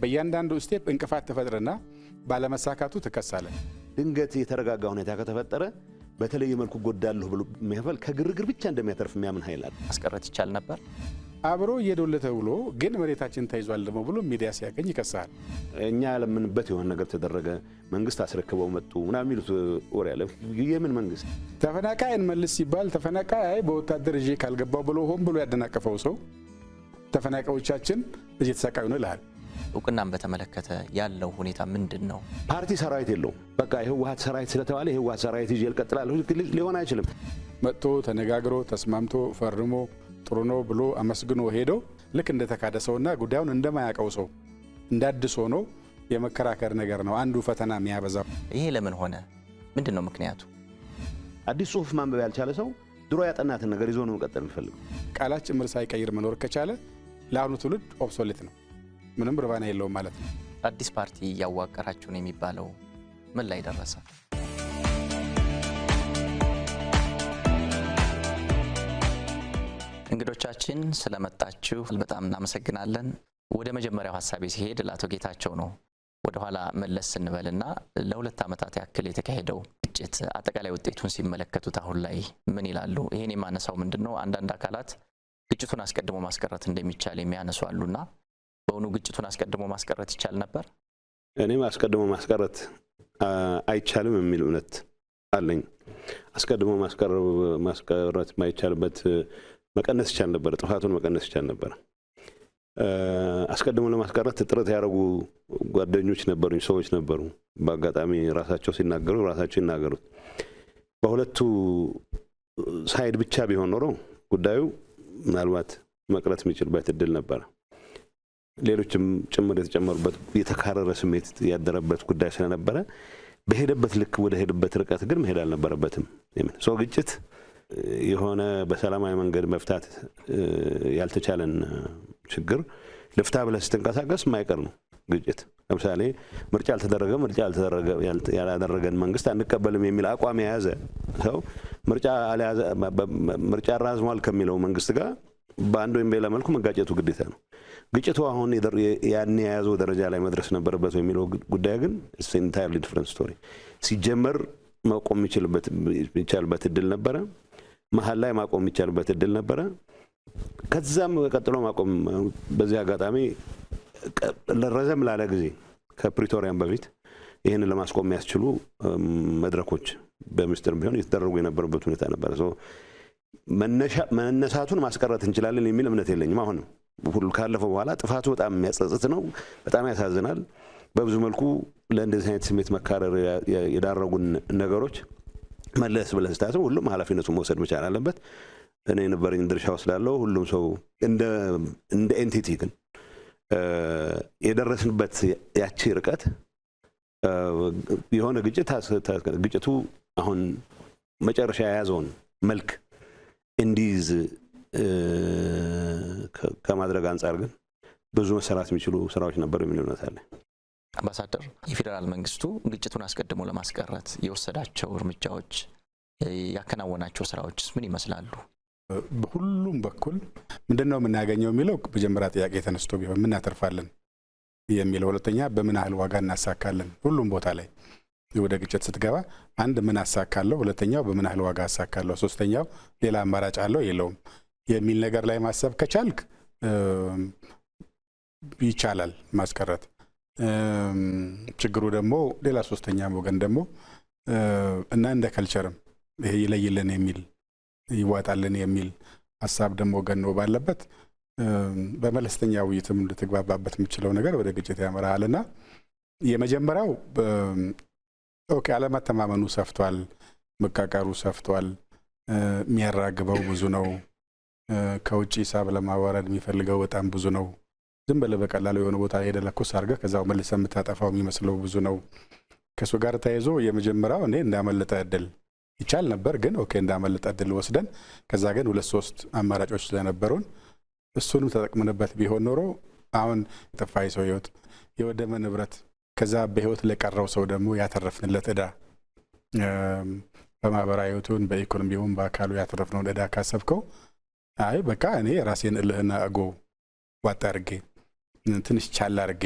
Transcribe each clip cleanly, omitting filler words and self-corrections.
በእያንዳንዱ ስቴፕ እንቅፋት ተፈጥረና ባለመሳካቱ ተከሳለ። ድንገት የተረጋጋ ሁኔታ ከተፈጠረ በተለየ መልኩ ጎዳለሁ ብሎ የሚያፈል ከግርግር ብቻ እንደሚያተርፍ የሚያምን ኃይል አለ። ማስቀረት ይቻል ነበር። አብሮ እየዶለተ ብሎ ግን መሬታችን ተይዟል ደሞ ብሎ ሚዲያ ሲያገኝ ይከሳል። እኛ ለምንበት የሆነ ነገር ተደረገ፣ መንግስት አስረክበው መጡ ምናምን የሚሉት ወሬ አለ። የምን መንግስት? ተፈናቃይን መልስ ሲባል ተፈናቃይ በወታደር እጄ ካልገባው ብሎ ሆን ብሎ ያደናቀፈው ሰው ተፈናቃዮቻችን እየተሰቃዩ ነው ይላል። እውቅናን በተመለከተ ያለው ሁኔታ ምንድነው? ፓርቲ ሰራዊት የለውም። በቃ የህወሓት ሰራዊት ስለተባለ የህወሓት ሰራዊት ይዤ እቀጥላለሁ ሊሆን አይችልም። መጥቶ ተነጋግሮ ተስማምቶ ፈርሞ ጥሩ ነው ብሎ አመስግኖ ሄዶ ልክ እንደተካደ ሰውና ጉዳዩን እንደማያውቀው ሰው እንዳድሶ ነው የመከራከር ነገር ነው አንዱ ፈተና የሚያበዛው። ይሄ ለምን ሆነ? ምንድነው ምክንያቱ? አዲስ ጽሁፍ ማንበብ ያልቻለ ሰው ድሮ ያጠናትን ነገር ይዞ ነው መቀጠል የሚፈልገው። ቃላት ጭምር ሳይቀይር መኖር ከቻለ ለአሁኑ ትውልድ ኦብሶሌት ነው፣ ምንም ርባና የለውም ማለት ነው። አዲስ ፓርቲ ያዋቀራችሁ ነው የሚባለው ምን ላይ ደረሰ? እንግዶቻችን ስለመጣችሁ በጣም እናመሰግናለን። ወደ መጀመሪያው ሐሳቤ ሲሄድ ለአቶ ጌታቸው ነው። ወደ ኋላ መለስ እንበልና ለሁለት ዓመታት ያክል የተካሄደው ግጭት አጠቃላይ ውጤቱን ሲመለከቱት አሁን ላይ ምን ይላሉ? ይሄን የማነሳው ምንድነው አንዳንድ አካላት ግጭቱን አስቀድሞ ማስቀረት እንደሚቻል የሚያነሱ አሉና በእውኑ ግጭቱን አስቀድሞ ማስቀረት ይቻል ነበር? እኔም አስቀድሞ ማስቀረት አይቻልም የሚል እምነት አለኝ። አስቀድሞ ማስቀረት ማይቻልበት መቀነስ ይቻል ነበር፣ ጥፋቱን መቀነስ ይቻል ነበር። አስቀድሞ ለማስቀረት ጥረት ያደረጉ ጓደኞች ነበሩኝ፣ ሰዎች ነበሩ። በአጋጣሚ ራሳቸው ሲናገሩ ራሳቸው ይናገሩት። በሁለቱ ሳይድ ብቻ ቢሆን ኖሮ ጉዳዩ ምናልባት መቅረት የሚችልበት እድል ነበር። ሌሎችም ጭምር የተጨመሩበት የተካረረ ስሜት ያደረበት ጉዳይ ስለነበረ በሄደበት ልክ ወደ ሄደበት ርቀት ግን መሄድ አልነበረበትም። ሰው ግጭት የሆነ በሰላማዊ መንገድ መፍታት ያልተቻለን ችግር ልፍታ ብለህ ስትንቀሳቀስ ማይቀር ነው ግጭት። ለምሳሌ ምርጫ ያላደረገን መንግስት አንቀበልም የሚል አቋም የያዘ ሰው ምርጫ ራዝሟል ከሚለው መንግስት ጋር በአንድ ወይም በሌላ መልኩ መጋጨቱ ግዴታ ነው። ግጭቱ አሁን ያን የያዘው ደረጃ ላይ መድረስ ነበረበት የሚለው ጉዳይ ግን it's entirely different story። ሲጀመር ማቆም የሚቻልበት እድል ነበረ። መሀል ላይ ማቆም የሚቻልበት እድል ነበረ። ከዛም ቀጥሎ ማቆም በዚህ አጋጣሚ ለረዘም ላለ ጊዜ ከፕሪቶሪያም በፊት ይሄንን ለማስቆም የሚያስችሉ መድረኮች በሚስጥር ቢሆን የተደረጉ የነበረበት ሁኔታ ነበር። መነሳቱን ማስቀረት እንችላለን የሚል እምነት የለኝም። አሁን ሁሉ ካለፈው በኋላ ጥፋቱ በጣም የሚያጸጽት ነው፣ በጣም ያሳዝናል። በብዙ መልኩ ለእንደዚህ አይነት ስሜት መካረር የዳረጉን ነገሮች መለስ ብለህ ስታስብ ሁሉም ኃላፊነቱን መውሰድ መቻል አለበት። እኔ የነበረኝ ድርሻ ወስዳለሁ። ሁሉም ሰው እንደ ኤንቲቲ ግን የደረስንበት ያቺ ርቀት የሆነ ግጭቱ አሁን መጨረሻ የያዘውን መልክ እንዲይዝ ከማድረግ አንጻር ግን ብዙ መሰራት የሚችሉ ስራዎች ነበሩ የሚል እምነት አለ። አምባሳደር፣ የፌደራል መንግስቱ ግጭቱን አስቀድሞ ለማስቀረት የወሰዳቸው እርምጃዎች ያከናወናቸው ስራዎችስ ምን ይመስላሉ? በሁሉም በኩል ምንድነው የምናገኘው የሚለው መጀመሪያ ጥያቄ ተነስቶ ቢሆን ምን እናተርፋለን የሚለው፣ ሁለተኛ በምን ያህል ዋጋ እናሳካለን። ሁሉም ቦታ ላይ ወደ ግጭት ስትገባ አንድ ምን አሳካለሁ፣ ሁለተኛው በምን ያህል ዋጋ አሳካለሁ፣ ሶስተኛው ሌላ አማራጭ አለው የለውም የሚል ነገር ላይ ማሰብ ከቻልክ ይቻላል ማስቀረት። ችግሩ ደግሞ ሌላ ሶስተኛ ወገን ደግሞ እና እንደ ካልቸርም ይሄ ይለይልን የሚል ይዋጣልን የሚል ሐሳብ ደግሞ ወገን ነው ባለበት በመለስተኛ ውይይትም ልትግባባበት የምችለው ነገር ወደ ግጭት ያመራልና የመጀመሪያው ኦኬ አለመተማመኑ ሰፍቷል፣ መቃቃሩ ሰፍቷል፣ የሚያራግበው ብዙ ነው፣ ከውጪ ሂሳብ ለማዋረድ የሚፈልገው በጣም ብዙ ነው። ዝም ብለህ በቀላሉ የሆነ ቦታ ሄደህ ለኩስ አድርገህ ከዛው መልሰህ የምታጠፋው የሚመስለው ብዙ ነው። ከሱ ጋር ተያይዞ የመጀመሪያው እኔ እንዳመለጠ እድል ይቻል ነበር፣ ግን ኦኬ እንዳመለጠ እድል ወስደን ከዛ ግን 2-3 አማራጮች ስለነበሩን እሱንም ተጠቅመንበት ቢሆን ኖሮ አሁን የጠፋ ሰው ህይወት፣ የወደመ ንብረት፣ ከዛ በህይወት ለቀረው ሰው ደግሞ ያተረፍንለት ዕዳ በማህበራዊ ህይወቱን በኢኮኖሚውም በአካሉ ያተረፍነው ዕዳ ካሰብከው አይ በቃ እኔ ራሴን እልህና እጎ ዋጣ አድርጌ ትንሽ ቻል አድርጌ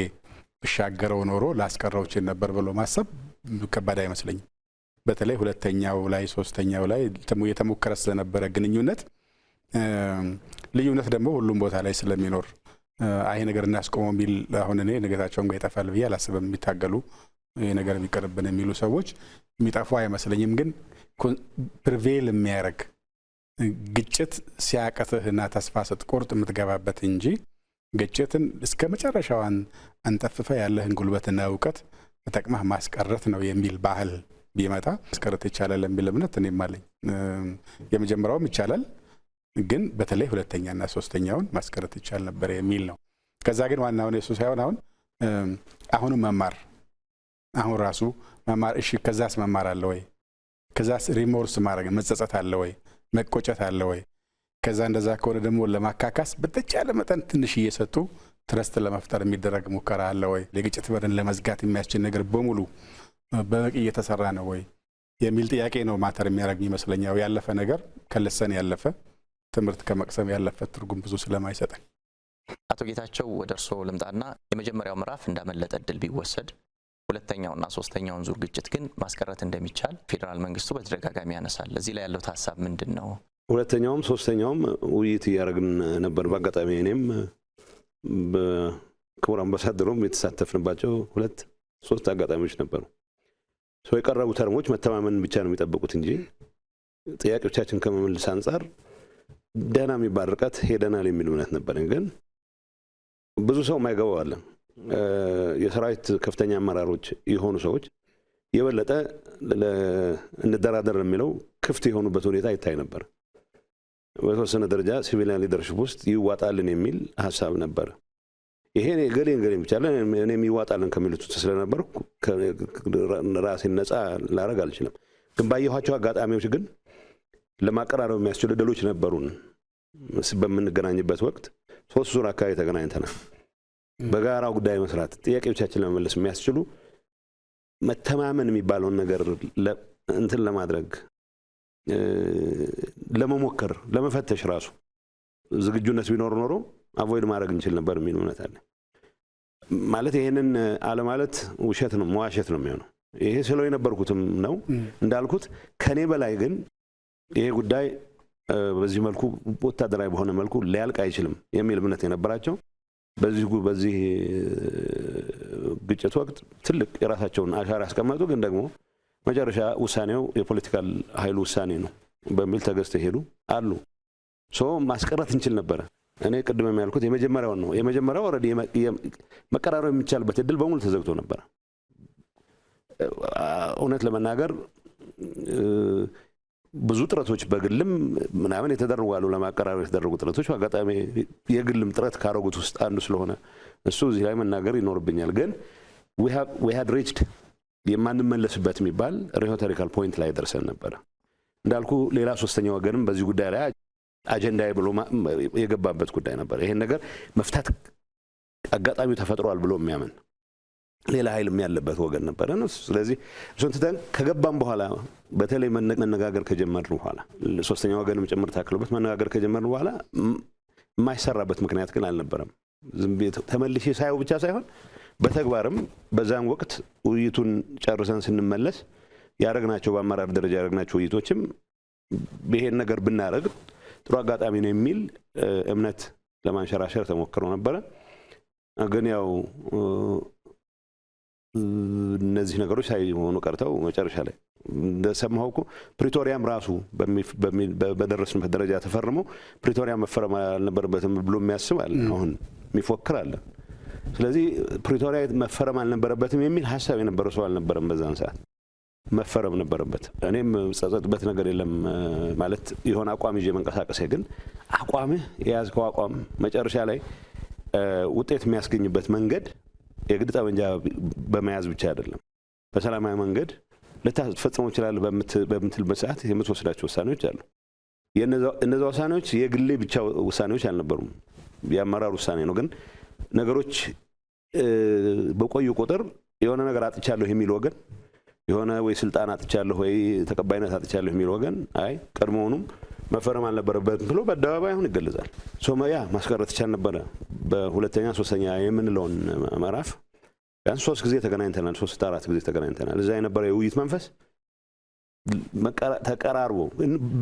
ብሻገረው ኖሮ ላስቀረው ይችል ነበር ብሎ ማሰብ ከባድ አይመስለኝም። በተለይ ሁለተኛው ላይ ሶስተኛው ላይ የተሞከረ ስለነበረ ግንኙነት ልዩነት ደግሞ ሁሉም ቦታ ላይ ስለሚኖር አይ ነገር እናስቆመው የሚል አሁን እኔ ነገታቸውን ጋር ይጠፋል ብዬ አላስብም። የሚታገሉ ይሄ ነገር ቢቀርብን የሚሉ ሰዎች የሚጠፉ አይመስለኝም። ግን ፕሪቬል የሚያደርግ ግጭት ሲያቀትህና ተስፋ ስትቆርጥ የምትገባበት እንጂ ግጭትን እስከ መጨረሻው አንጠፍፈ ያለህን ጉልበትና እውቀት ተጠቅመህ ማስቀረት ነው የሚል ባህል ቢመጣ ማስቀረት ይቻላል የሚል እምነት እኔም አለኝ። የመጀመሪያውም ይቻላል፣ ግን በተለይ ሁለተኛና ሶስተኛውን ማስቀረት ይቻል ነበር የሚል ነው። ከዛ ግን ዋናውን የሱ ሳይሆን አሁን መማር አሁን ራሱ መማር እሺ፣ ከዛስ መማር አለ ወይ? ከዛስ ሪሞርስ ማድረግ መጸጸት አለ ወይ? መቆጨት አለ ወይ? ከዛ እንደዛ ከሆነ ደግሞ ለማካካስ በተቻለ መጠን ትንሽ እየሰጡ ትረስት ለመፍጠር የሚደረግ ሙከራ አለ ወይ? የግጭት በርን ለመዝጋት የሚያስችል ነገር በሙሉ በበቂ እየተሰራ ነው ወይ የሚል ጥያቄ ነው ማተር የሚያደርግ ይመስለኛል። ያለፈ ነገር ከልሰን ያለፈ ትምህርት ከመቅሰም ያለፈ ትርጉም ብዙ ስለማይሰጠን። አቶ ጌታቸው ወደ እርስዎ ልምጣና የመጀመሪያው ምዕራፍ እንዳመለጠ እድል ቢወሰድ ሁለተኛውና ሶስተኛውን ዙር ግጭት ግን ማስቀረት እንደሚቻል ፌዴራል መንግስቱ በተደጋጋሚ ያነሳል። እዚህ ላይ ያለው ሀሳብ ምንድን ነው? ሁለተኛውም ሶስተኛውም ውይይት እያደረግን ነበር። በአጋጣሚ እኔም በክቡር አምባሳደሩም የተሳተፍንባቸው 2-3 አጋጣሚዎች ነበሩ። የቀረቡ ተርሞች መተማመን ብቻ ነው የሚጠብቁት እንጂ ጥያቄዎቻችን ከመመልስ አንጻር ደህና የሚባል ርቀት ሄደናል የሚል እምነት ነበረን። ግን ብዙ ሰው የማይገባው አለ። የሰራዊት ከፍተኛ አመራሮች የሆኑ ሰዎች የበለጠ እንደራደር የሚለው ክፍት የሆኑበት ሁኔታ ይታይ ነበር። በተወሰነ ደረጃ ሲቪሊያን ሊደርሽፕ ውስጥ ይዋጣልን የሚል ሀሳብ ነበር። ይሄ ገሌን ብቻ እኔም ይዋጣልን ከሚሉት ስለነበር ራሴን ነፃ ላረግ አልችልም። ግን ባየኋቸው አጋጣሚዎች ግን ለማቀራረብ የሚያስችሉ እድሎች ነበሩን። በምንገናኝበት ወቅት 3 ዙር አካባቢ ተገናኝተናል። በጋራ ጉዳይ መስራት፣ ጥያቄዎቻችን ለመመለስ የሚያስችሉ መተማመን የሚባለውን ነገር እንትን ለማድረግ ለመሞከር ለመፈተሽ ራሱ ዝግጁነት ቢኖር ኖሮ አቮይድ ማድረግ እንችል ነበር የሚል እምነት አለ። ማለት ይሄንን አለ ማለት ውሸት ነው፣ መዋሸት ነው የሚሆነው። ይሄ ስለው የነበርኩትም ነው እንዳልኩት። ከኔ በላይ ግን ይሄ ጉዳይ በዚህ መልኩ ወታደራዊ በሆነ መልኩ ሊያልቅ አይችልም የሚል እምነት የነበራቸው በዚህ ግጭት ወቅት ትልቅ የራሳቸውን አሻራ ያስቀመጡ፣ ግን ደግሞ መጨረሻ ውሳኔው የፖለቲካል ኃይሉ ውሳኔ ነው በሚል ተገዝተው ሄዱ አሉ። ማስቀረት እንችል ነበረ። እኔ ቅድም ያልኩት የመጀመሪያውን ነው። የመጀመሪያው ኦልሬዲ መቀራረብ የሚቻልበት እድል በሙሉ ተዘግቶ ነበር። እውነት ለመናገር ብዙ ጥረቶች በግልም ምናምን የተደረጉ አሉ። ለማቀራረብ የተደረጉ ጥረቶች አጋጣሚ የግልም ጥረት ካረጉት ውስጥ አንዱ ስለሆነ እሱ እዚህ ላይ መናገር ይኖርብኛል። ግን we had reached የማንመለስበት የሚባል ሪቶሪካል ፖይንት ላይ ደርሰን ነበር። እንዳልኩ ሌላ ሶስተኛ ወገንም በዚህ ጉዳይ ላይ አጀንዳዬ ብሎ የገባበት ጉዳይ ነበር። ይሄን ነገር መፍታት አጋጣሚው ተፈጥሯል ብሎ የሚያምን ሌላ ኃይልም ያለበት ወገን ነበር። ስለዚህ እሱን ትተን ከገባም በኋላ በተለይ መነጋገር ከጀመርን በኋላ ሶስተኛ ወገንም ጭምር ታክሎበት መነጋገር ከጀመርን በኋላ የማይሰራበት ምክንያት ግን አልነበረም። ዝም ብዬ ተመልሼ ሳይው ብቻ ሳይሆን በተግባርም በዛን ወቅት ውይይቱን ጨርሰን ስንመለስ ያደረግናቸው በአመራር ደረጃ ያደረግናቸው ውይይቶችም ይሄን ነገር ብናደርግ ጥሩ አጋጣሚ ነው የሚል እምነት ለማንሸራሸር ተሞክሮ ነበረ። ግን ያው እነዚህ ነገሮች ሳይሆኑ ቀርተው መጨረሻ ላይ እንደሰማሁ እኮ ፕሪቶሪያም ራሱ በደረስንበት ደረጃ ተፈርሞ ፕሪቶሪያ መፈረም አልነበረበትም ብሎ የሚያስብ አለ፣ አሁን የሚፎክር አለ። ስለዚህ ፕሪቶሪያ መፈረም አልነበረበትም የሚል ሀሳብ የነበረው ሰው አልነበረም በዛን ሰዓት። መፈረም ነበረበት። እኔም ጸጸትበት ነገር የለም ማለት የሆነ አቋም ይዤ መንቀሳቀሴ፣ ግን አቋምህ የያዝከው አቋም መጨረሻ ላይ ውጤት የሚያስገኝበት መንገድ የግድ ጠመንጃ በመያዝ ብቻ አይደለም። በሰላማዊ መንገድ ልታስፈጽመው ይችላል በምትልበት ሰዓት የምትወስዳቸው ውሳኔዎች አሉ። እነዛ ውሳኔዎች የግሌ ብቻ ውሳኔዎች አልነበሩም፣ የአመራር ውሳኔ ነው። ግን ነገሮች በቆዩ ቁጥር የሆነ ነገር አጥቻለሁ የሚል ወገን፣ የሆነ ወይ ስልጣን አጥቻለሁ ወይ ተቀባይነት አጥቻለሁ የሚል ወገን አይ ቀድሞውኑም መፈረም አልነበረበትም ብሎ በአደባባይ አሁን ይገለጻል። ሶማያ ማስቀረት ይቻል ነበረ። በሁለተኛ ሶስተኛ የምንለውን ምዕራፍ ቢያንስ 3 ጊዜ ተገናኝተናል 3-4 ጊዜ ተገናኝተናል እዛ የነበረው የውይይት መንፈስ ተቀራርቦ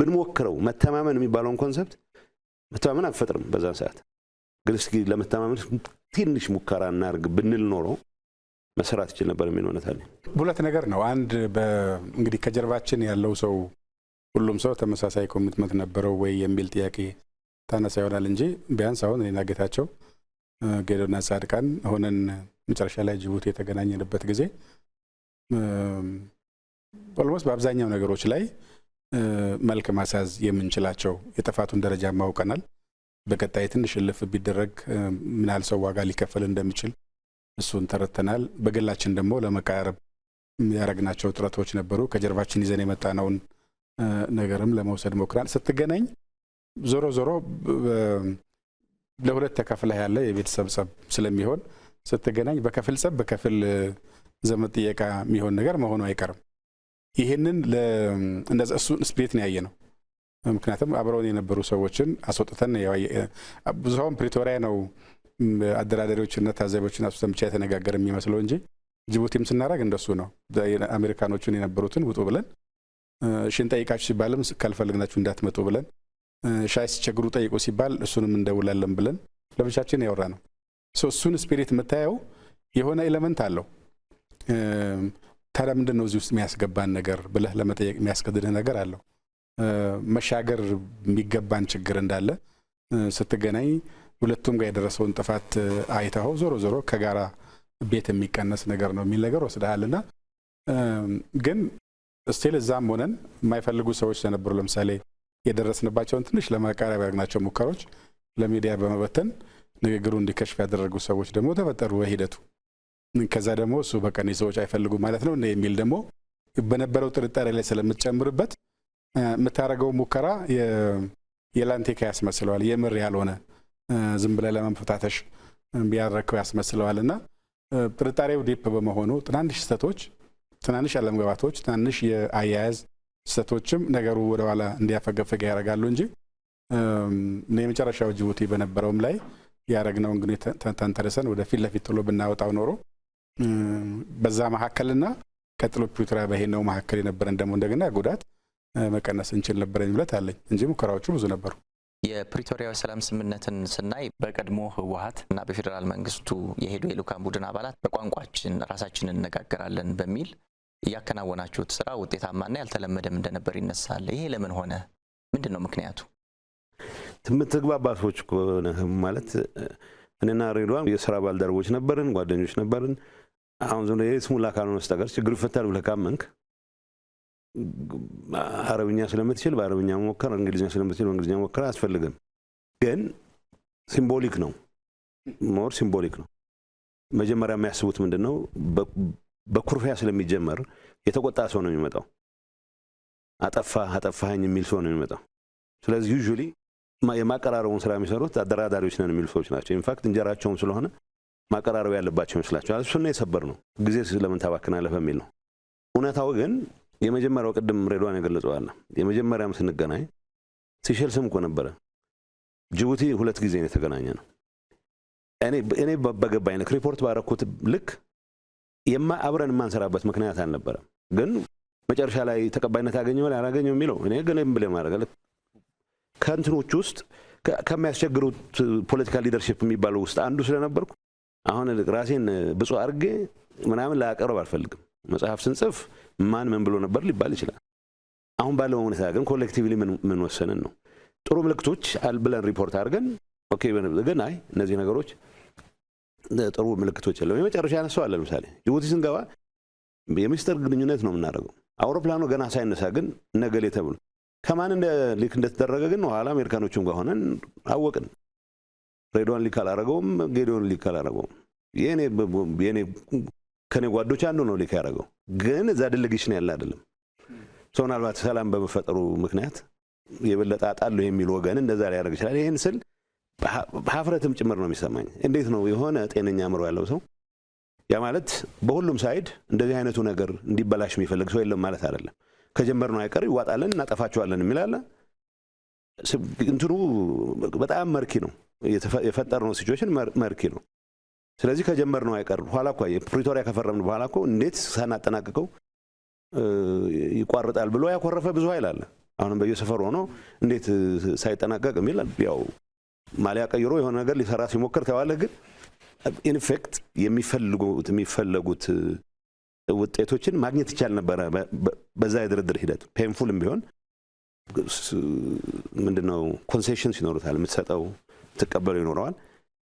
ብንሞክረው መተማመን የሚባለውን ኮንሰፕት መተማመን አፈጥርም በዛ ሰዓት ግን እስኪ ለመተማመን ትንሽ ሙከራ እናርግ ብንል ኖሮ መስራት ይችላል ነበር የሚሆነው ታዲያ ሁለት ነገር ነው አንድ እንግዲህ ከጀርባችን ያለው ሰው ሁሉም ሰው ተመሳሳይ ኮሚትመንት ነበረው ወይ የሚል ጥያቄ ታነሳ ይሆናል እንጂ ቢያንስ አሁን እኔና ጌታቸው ጌዶና ጻድቃን ሆነን መጨረሻ ላይ ጅቡቲ የተገናኘንበት ጊዜ ኦልሞስት በአብዛኛው ነገሮች ላይ መልክ ማሳዝ የምንችላቸው የጥፋቱን ደረጃ ማውቀናል በቀጣይ ትንሽ ልፍ ቢደረግ ምን ያህል ሰው ዋጋ ሊከፈል እንደሚችል እሱን ተረተናል በግላችን ደግሞ ለመቃረብ ያረግናቸው ጥረቶች ነበሩ ከጀርባችን ይዘን የመጣነውን ነገርም ለመውሰድ ሞክራን ስትገናኝ ዞሮ ዞሮ ለሁለት ተከፍለ ያለ የቤተሰብ ጸብ ስለሚሆን ስትገናኝ በከፍል ጸብ በከፍል ዘመድ ጥየቃ የሚሆን ነገር መሆኑ አይቀርም ይሄንን እንደዛ እሱን ስፒሪት ነው ያየነው ምክንያቱም አብረውን የነበሩ ሰዎችን አስወጥተን ብዙውን ፕሪቶሪያ ነው አደራዳሪዎችና ታዛቢዎችን አስወጥተን ብቻ የተነጋገረ የሚመስለው እንጂ ጅቡቲም ስናረግ እንደሱ ነው አሜሪካኖችን የነበሩትን ውጡ ብለን ሽን ጠይቃችሁ ሲባልም ካልፈልግናችሁ እንዳትመጡ ብለን ሻይ ሲቸግሩ ጠይቁ ሲባል እሱንም እንደውላለን ብለን ለብቻችን ያወራ ነው እሱን ስፒሪት የምታየው የሆነ ኤሌመንት አለው ታዲያ ምንድነው እዚህ ውስጥ የሚያስገባን ነገር ብለህ ለመጠየቅ የሚያስገድድህ ነገር አለው መሻገር የሚገባን ችግር እንዳለ ስትገናኝ ሁለቱም ጋር የደረሰውን ጥፋት አይተው ዞሮ ዞሮ ከጋራ ቤት የሚቀነስ ነገር ነው የሚል ነገር ወስደሃልና ግን ስቲል እዛም ሆነን የማይፈልጉ ሰዎች ስለነበሩ ለምሳሌ የደረስንባቸውን ትንሽ ለማቃረብ ያደረግናቸው ሙከሮች ለሚዲያ በመበተን ንግግሩ እንዲከሽፍ ያደረጉ ሰዎች ደግሞ ተፈጠሩ በሂደቱ ከዛ ደግሞ እሱ በቀን ሰዎች አይፈልጉ ማለት ነው የሚል ደግሞ በነበረው ጥርጣሬ ላይ ስለምትጨምርበት የምታረገው ሙከራ የላንቴካ ያስመስለዋል የምር ያልሆነ ዝም ብለህ ለመፈታተሽ ቢያረከው ያስመስለዋልና ጥርጣሬው ዲፕ በመሆኑ ትናንሽ ስህተቶች ትናንሽ አለመግባባቶች ትናንሽ የአያያዝ ስህተቶችም ነገሩ ወደ ኋላ እንዲያፈገፈገ ያደርጋሉ እንጂ የመጨረሻው ጅቡቲ በነበረውም ላይ ያረግነው እንግዲህ ተንተርሰን ወደ ፊት ለፊት ጥሎ ብናወጣው ኖሮ በዛ መሐከልና ቀጥሎ ፕሪቶሪያ በሄነው መሐከል የነበረን ደግሞ እንደገና ጉዳት መቀነስ እንችል ነበር የሚለት አለኝ እንጂ ሙከራዎቹ ብዙ ነበሩ የፕሪቶሪያው ሰላም ስምምነትን ስናይ በቀድሞ ህወሓት እና በፌደራል መንግስቱ የሄዱ የልኡካን ቡድን አባላት በቋንቋችን ራሳችንን እንነጋገራለን በሚል ያከናወናችሁት ስራ ውጤታማና ያልተለመደም እንደነበር ይነሳል ይሄ ለምን ሆነ ምንድነው ምክንያቱ ተግባባቶች ማለት እኔና ሬድዋን የሥራ ባልደረቦች ነበርን ጓደኞች ነበርን አሁን ዘንድ የስሙላ ካልሆነ በስተቀር ችግር ይፈታል ብለህ ካመንክ አረብኛ ስለምትችል በአረብኛ ሞከር እንግሊዝኛ ስለምትችል በእንግሊዝኛ ሞከር አያስፈልግም ግን ሲምቦሊክ ነው ሞር ሲምቦሊክ ነው መጀመሪያ የሚያስቡት ምንድነው በኩርፊያ ስለሚጀመር የተቆጣ ሰው ነው የሚመጣው አጠፋኝ የሚል ሰው ነው የሚመጣው ስለዚህ ዩዥሊ የማቀራረቡን ስራ የሚሰሩት አደራዳሪዎች ነን የሚሉ ሰዎች ናቸው ኢንፋክት እንጀራቸውም ስለሆነ ማቀራረብ ያለባቸው ይመስላቸዋል እሱን ነው የሰበር ነው ጊዜ ስለምን ታባክናለህ በሚል ነው እውነታው ግን የመጀመሪያው ቅድም ሬድዋን የገለጸዋል የመጀመሪያም ስንገናኝ ሲሸልስም እኮ ነበረ ጅቡቲ 2 ጊዜ ነው የተገናኘ ነው እኔ በገባኝ ሪፖርት ባረኩት ልክ አብረን ማንሰራበት ምክንያት አልነበረም ግን መጨረሻ ላይ ተቀባይነት ያገኘው ያላገኘው የሚለው እኔ ግን ብለ ማረጋለ ከንትኖች ውስጥ ከሚያስቸግሩት ፖለቲካል ሊደርሺፕ የሚባለው ውስጥ አንዱ ስለነበርኩ አሁን ራሴን ብፁዕ አርጌ ምናምን ላቀርብ አልፈልግም መጽሐፍ ስንጽፍ ማን ምን ብሎ ነበር ሊባል ይችላል አሁን ባለው ሁኔታ ግን ኮሌክቲቭሊ ምን ወሰነን ነው ጥሩ ምልክቶች አልብለን ሪፖርት አድርገን ኦኬ ግን አይ እነዚህ ነገሮች ጥሩ ምልክቶች አሉ የመጨረሻ ያነሳው አለ ለምሳሌ ጅቡቲ ስንገባ የሚስተር ግንኙነት ነው የምናደርገው አውሮፕላኑ ገና ሳይነሳ ግን ነገሌ ተብሎ ከማን ሊክ እንደተደረገ ግን ኋላ አሜሪካኖቹም ጋር ሆነን አወቅን ሬድዋን ሊክ አላረገውም ጌዲዮን ሊክ አላረገውም የኔ ከኔ ጓዶች አንዱ ነው ሊክ ያደረገው ግን እዛ ዴሌጌሽን ያለ አይደለም ሶናልባት ሰላም በመፈጠሩ ምክንያት የበለጠ አጣለው የሚል ወገን እንደዛ ሊያደርግ ይችላል ይሄን ስል ሀፍረትም ጭምር ነው የሚሰማኝ እንዴት ነው የሆነ ጤነኛ አእምሮ ያለው ሰው ያ ማለት በሁሉም ሳይድ እንደዚህ አይነቱ ነገር እንዲበላሽ የሚፈልግ ሰው የለም ማለት አይደለም ከጀመርነው አይቀር ይዋጣለን እናጠፋቸዋለን የሚላለ እንትኑ በጣም መርኪ ነው የፈጠርነው ሲቹዌሽን መርኪ ነው ስለዚህ ከጀመርነው አይቀር ኋላ እኮ የፕሪቶሪያ ከፈረምን በኋላ እኮ እንዴት ሳናጠናቅቀው ይቋርጣል ብሎ ያኮረፈ ብዙ ኃይል አለ። አሁንም በየሰፈሩ ሆኖ እንዴት ሳይጠናቀቅ የሚል ያው ማሊያ ቀይሮ የሆነ ነገር ሊሰራ ሲሞክር ተዋለ። ግን ኢንፌክት የሚፈለጉት ውጤቶችን ማግኘት ይቻል ነበረ በዛ የድርድር ሂደት። ፔንፉልም ቢሆን ምንድነው ኮንሴሽንስ ይኖሩታል፣ የምትሰጠው ትቀበለው ይኖረዋል።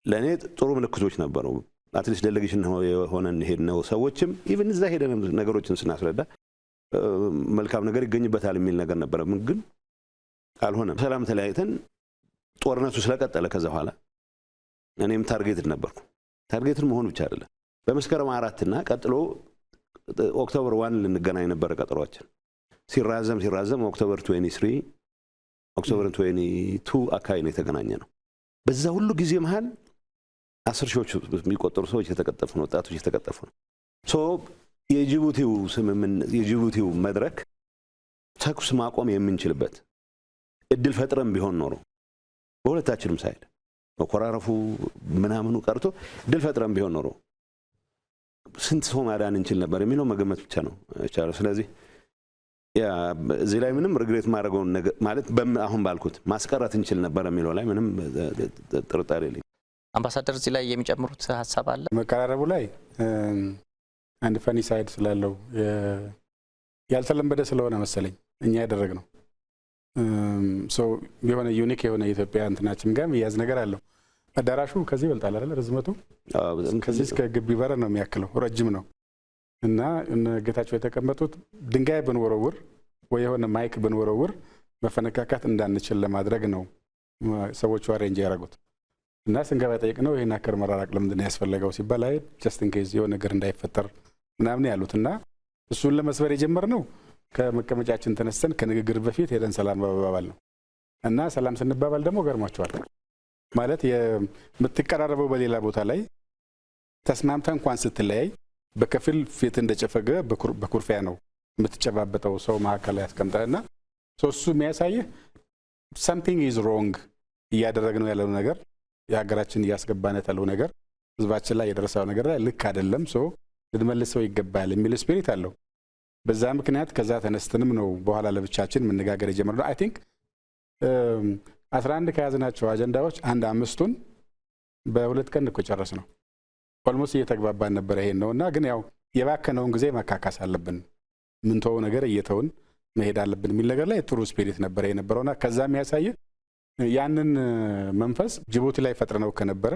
ለእኔ ጥሩ ምልክቶች ነበሩ። አትሊስት ዴሌጌሽን የሆነን ሄድነው ሰዎችም ኢቭን እዛ ሄደን ነገሮችን ስናስረዳ መልካም ነገር ይገኝበታል የሚል ነገር ነበረ። ግን አልሆነም። ሰላም ተለያይተን ጦርነቱ ስለቀጠለ ከዛ በኋላ እኔም ታርጌትድ ነበርኩ። ታርጌትድ መሆን ብቻ አይደለም፣ በመስከረም 4 እና ቀጥሎ ኦክቶበር 1 ልንገናኝ ነበረ ቀጠሯችን። ሲራዘም ኦክቶበር 23 ኦክቶበር 22 አካባቢ ነው የተገናኘ ነው። በዛ ሁሉ ጊዜ መሃል 10 ሺዎች የሚቆጠሩ ሰዎች የተቀጠፉ ነው፣ ወጣቶች የተቀጠፉ ነው። ሶ የጅቡቲው መድረክ ተኩስ ማቆም የምንችልበት እድል ፈጥረን ቢሆን ኖሮ በሁለታችንም ሳይድ መኮራረፉ ምናምኑ ቀርቶ እድል ፈጥረን ቢሆን ኖሮ ስንት ሰው ማዳን እንችል ነበር የሚለው መገመት ብቻ ነው ይቻላል። ስለዚህ እዚህ ላይ ምንም ሪግሬት ማድረገው ነገር ማለት አሁን ባልኩት ማስቀረት እንችል ነበር የሚለው ላይ ምንም ጥርጣሬ የለኝም። አምባሳደር እዚህ ላይ የሚጨምሩት ሀሳብ አለ? መቀራረቡ ላይ አንድ ፈኒ ሳይድ ስላለው ያልተለመደ ስለሆነ መሰለኝ እኛ ያደረግነው ሰው የሆነ ዩኒክ የሆነ የኢትዮጵያ እንትናችን ጋር ያዝ ነገር አለው። አዳራሹ ከዚህ ይበልጣል አይደል? ርዝመቱ ከዚህ እስከ ግቢ በር ነው የሚያክለው፣ ረጅም ነው። እና ጌታቸው የተቀመጡት ድንጋይ ብንወረውር ወይ የሆነ ማይክ ብንወረውር መፈነካካት እንዳንችል ለማድረግ ነው ሰዎቹ አሬንጅ ያደረጉት። እና ስንገባ ጠይቅነው ይሄን አከር መራራቅ ለምንድን ነው ያስፈለገው ሲባል አይ ጀስት ኢን ኬዝ የሆነ ነገር እንዳይፈጠር ምናምን ያሉት። እና እሱን ለመስበር የጀመርነው ከመቀመጫችን ተነስተን ከንግግር በፊት ሄደን ሰላም በመባባል ነው። እና ሰላም ስንባባል ደግሞ ገርማቸዋል ማለት የምትቀራረበው በሌላ ቦታ ላይ ተስማምተ እንኳን ስትለያይ በከፊል ፊት እንደጨፈገ በኩርፊያ ነው የምትጨባበጠው ሰው መካከል ላይ ያስቀምጣልና እሱ የሚያሳይህ something is wrong እያደረግነው ያለው ነገር የሀገራችን እያስገባነት ያለው ነገር ህዝባችን ላይ የደረሰው ነገር ላይ ልክ አይደለም፣ ሰው ልንመልሰው ይገባል የሚል ስፒሪት አለው። በዛ ምክንያት ከዛ ተነስተንም ነው በኋላ ለብቻችን መነጋገር የጀመርነው። አይ ቲንክ 11 ከያዝናቸው አጀንዳዎች 5ቱን በሁለት ቀን እኮ ጨረስ ነው። ኦልሞስት እየተግባባን ነበር ይሄን ነውና፣ ግን ያው የባከነውን ጊዜ ማካካስ አለብን፣ ምንተው ነገር እየተውን መሄድ አለብን የሚል ነገር ላይ ጥሩ ስፒሪት ነበር የነበረውና ከዛ የሚያሳይ ያንን መንፈስ ጅቡቲ ላይ ፈጥረነው ከነበረ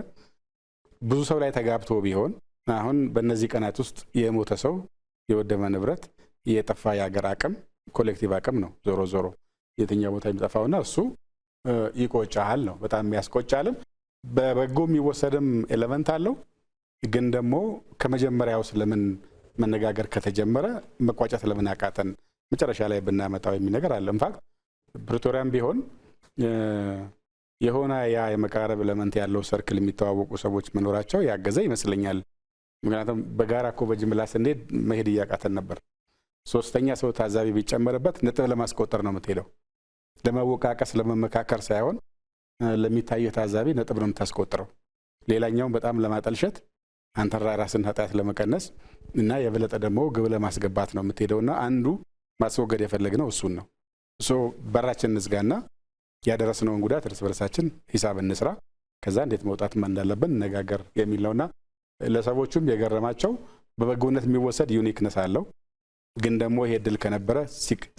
ብዙ ሰው ላይ ተጋብቶ ቢሆን አሁን በእነዚህ ቀናት ውስጥ የሞተ ሰው፣ የወደመ ንብረት፣ የጠፋ የሀገር አቅም ኮሌክቲቭ አቅም ነው ዞሮ ዞሮ የትኛው ቦታ የሚጠፋውና እሱ ይቆጫል ነው በጣም የሚያስቆጫልም። በበጎ የሚወሰድም ኤሌመንት አለው። ግን ደግሞ ከመጀመሪያው ስለምን መነጋገር ከተጀመረ መቋጫት ለምን አቃተን መጨረሻ ላይ ብናመጣው የሚል ነገር አለ። ኢንፋክት ፕሪቶሪያም ቢሆን የሆነ ያ የመቀራረብ ኤሌመንት ያለው ሰርክል የሚተዋወቁ ሰዎች መኖራቸው ያገዘ ይመስለኛል። ምክንያቱም በጋራ እኮ በጅምላ ስንሄድ መሄድ እያቃተን ነበር። ሶስተኛ ሰው ታዛቢ ቢጨመርበት ነጥብ ለማስቆጠር ነው የምትሄደው፣ ለመወቃቀስ ለመመካከር ሳይሆን ለሚታየው ታዛቢ ነጥብ ነው የምታስቆጥረው። ሌላኛውን በጣም ለማጠልሸት አንተ ራስን ኃጢአት ለመቀነስ እና የበለጠ ደግሞ ግብ ለማስገባት ነው የምትሄደውና አንዱ ማስወገድ የፈለግነው እሱን ነው። በራችን እንዝጋና ያደረስነውን ጉዳት እርስ በርሳችን ሂሳብ እንስራ፣ ከዛ እንዴት መውጣት እንዳለብን እነጋገር የሚል ነውና ለሰዎቹም የገረማቸው በበጎነት የሚወሰድ ዩኒክነስ አለው። ግን ደግሞ ይሄ ድል ከነበረ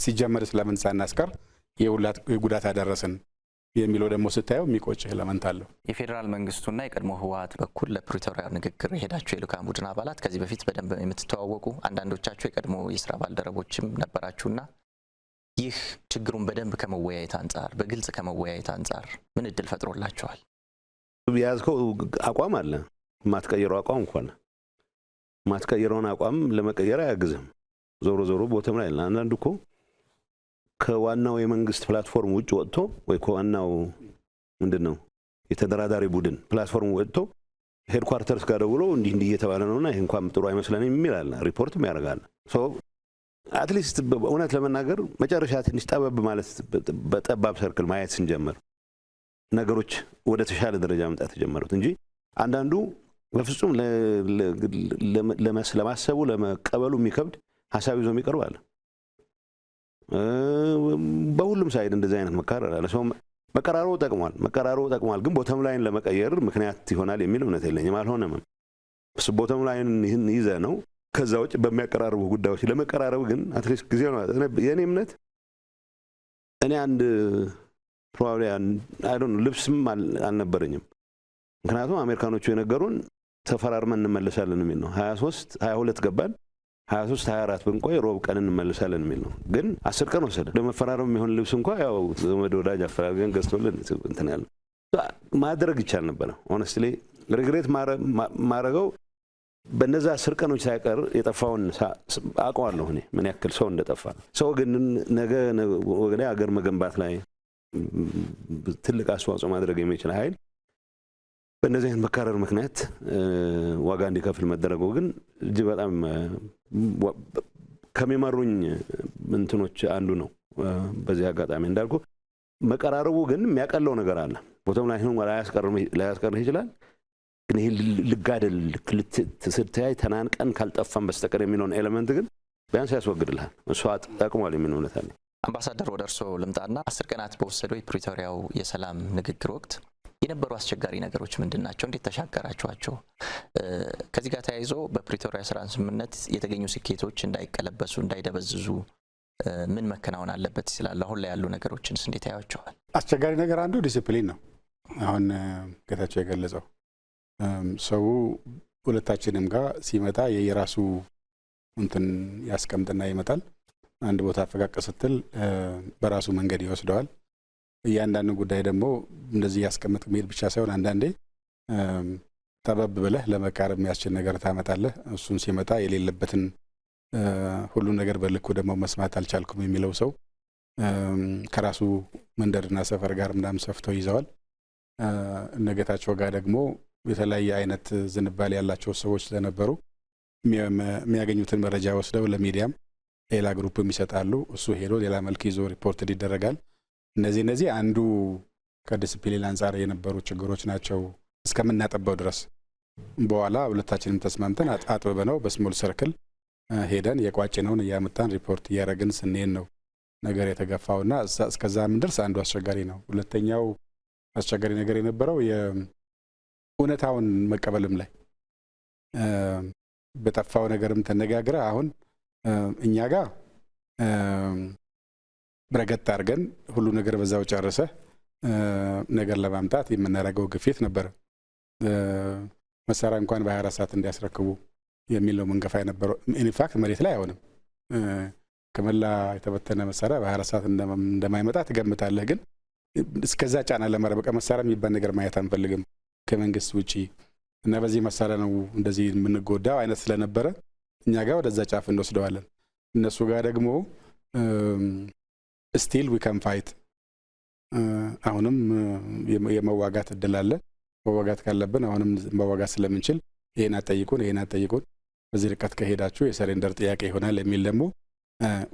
ሲጀመር ስለምን ሳናስቀር የጉዳት አደረስን የሚለው ደግሞ ስታየው የሚቆጭ ኤሌመንት አለው። የፌዴራል መንግስቱና የቀድሞ ህወሓት በኩል ለፕሪቶሪያ ንግግር የሄዳችሁ የልኡካን ቡድን አባላት ከዚህ በፊት በደንብ የምትተዋወቁ አንዳንዶቻችሁ የቀድሞ የስራ ባልደረቦችም ነበራችሁና ይህ ችግሩን በደንብ ከመወያየት አንጻር በግልጽ ከመወያየት አንጻር ምን እድል ፈጥሮላችኋል? ያዝከው አቋም አለ፣ ማትቀየረው አቋም እንኳን ማትቀየረውን አቋም ለመቀየር አያግዝም። ዞሮ ዞሮ ቦተም ላይ አንዳንዱ እኮ ከዋናው የመንግስት ፕላትፎርም ውጭ ወጥቶ ወይ ከዋናው ምንድነው የተደራዳሪ ቡድን ፕላትፎርም ወጥቶ ሄድኳርተርስ ጋር ደውሎ እንዲህ እየተባለ ነውና ይሄ እንኳን ጥሩ አይመስለንም የሚል አለ፣ ሪፖርትም ያደርጋል። አትሊስት እውነት ለመናገር መጨረሻ ትንሽ ጠበብ ማለት በጠባብ ሰርክል ማየት ስንጀምር ነገሮች ወደ ተሻለ ደረጃ መምጣት ተጀመሩት እንጂ አንዳንዱ በፍጹም ለማሰቡ ለመቀበሉ የሚከብድ ሐሳብ ይዞ የሚቀርብ አለ። በሁሉም ሳይድ እንደዚህ አይነት መካረር አለ። ሰው መቀራረቡ ጠቅሟል፣ ግን ቦተም ላይን ለመቀየር ምክንያት ይሆናል የሚል እምነት የለኝም። አልሆነም። ቦተም ላይን ይህን ይዘ ነው። ከዛ ውጭ በሚያቀራርቡ ጉዳዮች ለመቀራረብ ግን አትሊስት ጊዜ ነው። የኔ እምነት እኔ አንድ ፕሮባብሊ አይ ዶንት ኖ ልብስም አልነበረኝም። ምክንያቱም አሜሪካኖቹ የነገሩን ተፈራርመን እንመለሳለን የሚል ነው። 23 22 ገባን 23 24 ብንቆይ ሮብ ቀን እንመለሳለን የሚል ነው። ግን 10 ቀን ወሰደ። ለመፈራረም የሚሆን ልብስ እንኳን ያው ዘመድ ወዳጅ አፈራርገን ገዝቶልን እንትን ያለ ማድረግ ይቻል ነበር። ሆነስትሊ ሪግሬት ማረገው በነዛ 10 ቀኖች ሳይቀር የጠፋውን አውቀዋለሁ እኔ ምን ያክል ሰው እንደጠፋ። ሰው ግን ነገ ወደ ሀገር መገንባት ላይ ትልቅ አስተዋጽኦ ማድረግ የሚችል ኃይል በእነዚህ አይነት መካረር ምክንያት ዋጋ እንዲከፍል መደረጉ ግን እጅግ በጣም ከሚመሩኝ እንትኖች አንዱ ነው። በዚህ አጋጣሚ እንዳልኩ መቀራረቡ ግን የሚያቀለው ነገር አለ። ቦታው ላይ ሆኖ ላያስቀርህ ይችላል። ግን ይሄ ልጋደል ትስርታይ ተናንቀን ካልጠፋን በስተቀር የሚለውን ኤሌመንት ግን ቢያንስ ያስወግድልሃል። እሱ አጥቅሟል የሚል እምነት አለ። አምባሳደር ወደ እርስዎ ልምጣና 10 ቀናት በወሰደው የፕሪቶሪያው የሰላም ንግግር ወቅት የነበሩ አስቸጋሪ ነገሮች ምንድን ናቸው? እንዴት ተሻገራችኋቸው? ከዚህ ጋር ተያይዞ በፕሪቶሪያ ሰላም ስምምነት የተገኙ ስኬቶች እንዳይቀለበሱ እንዳይደበዝዙ ምን መከናወን አለበት ይላል? አሁን ላይ ያሉ ነገሮችንስ እንዴት ያዩዋቸዋል? አስቸጋሪ ነገር አንዱ ዲሲፕሊን ነው። አሁን ጌታቸው የገለጸው ሰው ሁለታችንም ጋር ሲመጣ የራሱ እንትን ያስቀምጥና ይመጣል። አንድ ቦታ አፈቃቀ ስትል በራሱ መንገድ ይወስደዋል። እያንዳንዱ ጉዳይ ደግሞ እንደዚህ ያስቀምጥ መሄድ ብቻ ሳይሆን አንዳንዴ ጠበብ ብለህ ለመቃረብ የሚያስችል ነገር ታመጣለህ። እሱን ሲመጣ የሌለበትን ሁሉ ነገር በልኩ ደግሞ መስማት አልቻልኩም የሚለው ሰው ከራሱ መንደርና ሰፈር ጋር ምናምን ሰፍተው ይዘዋል። እነጌታቸው ጋር ደግሞ የተለያየ አይነት ዝንባሌ ያላቸው ሰዎች ስለነበሩ የሚያገኙትን መረጃ ወስደው ለሚዲያም ሌላ ግሩፕም ይሰጣሉ። እሱ ሄዶ ሌላ መልክ ይዞ ሪፖርት ይደረጋል። እነዚህ አንዱ ከዲሲፕሊን አንጻር የነበሩ ችግሮች ናቸው እስከምናጠበው ድረስ። በኋላ ሁለታችንም ተስማምተን አጥብበነው በስሞል ሰርክል ሄደን የቋጭነውን እያመጣን ሪፖርት እያደረግን ስንሄድ ነው ነገር የተገፋውና እስከዛ ምን ድረስ አንዱ አስቸጋሪ ነው። ሁለተኛው አስቸጋሪ ነገር የነበረው የእውነታውን መቀበልም ላይ በጠፋው ነገርም ተነጋግረ አሁን እኛ ጋር ብረገጥ አድርገን ሁሉ ነገር በዛው ጨርሰ ነገር ለማምጣት የምናደርገው ግፊት ነበር። መሳሪያ እንኳን በ24 ሰዓት እንዲያስረክቡ የሚለው መንገፋ የነበረው ኢንፋክት መሬት ላይ አይሆንም። ከመላ የተበተነ መሳሪያ በ24 ሰዓት እንደማይመጣ ትገምታለህ። ግን እስከዛ ጫና ለማረበቀ መሳሪያ የሚባል ነገር ማየት አንፈልግም ከመንግስት ውጪ እና በዚህ መሳሪያ ነው እንደዚህ የምንጎዳው አይነት ስለነበረ እኛ ጋር ወደዛ ጫፍ እንወስደዋለን። እነሱ ጋር ደግሞ ስቲል ዊ ካን ፋይት አሁንም የመዋጋት እድል አለ። መዋጋት ካለብን አሁንም መዋጋት ስለምንችል ይሄን አጠይቁን በዚህ ርቀት ከሄዳችሁ የሰሬንደር ጥያቄ ይሆናል የሚል ደግሞ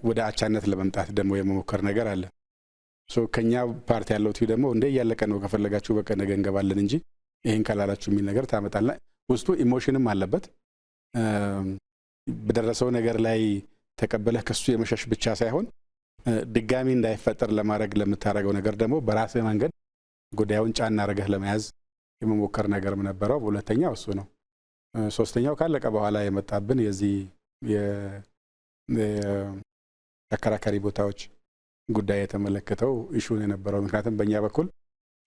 ወደ አቻነት ለመምጣት ደግሞ የመሞከር ነገር አለ። ከኛ ፓርቲ ያለው ቲዩ ደግሞ እንደ እያለቀ ነው ከፈለጋችሁ በቃ ነገ እንገባለን እንጂ ይሄን ካላላችሁ የሚል ነገር ታመጣለህ። ውስጡ ኢሞሽንም አለበት። በደረሰው ነገር ላይ ተቀበለህ ከሱ የመሸሽ ብቻ ሳይሆን ድጋሚ እንዳይፈጠር ለማድረግ ለምታረገው ነገር ደግሞ በራስህ መንገድ ጉዳዩን ጫና አድርገህ ለመያዝ የመሞከር ነገርም ነበረው። ሁለተኛው እሱ ነው። ሶስተኛው ካለቀ በኋላ የመጣብን የዚህ የአከራካሪ ቦታዎች ጉዳይ የተመለከተው ኢሹን የነበረው ምክንያቱም በእኛ በኩል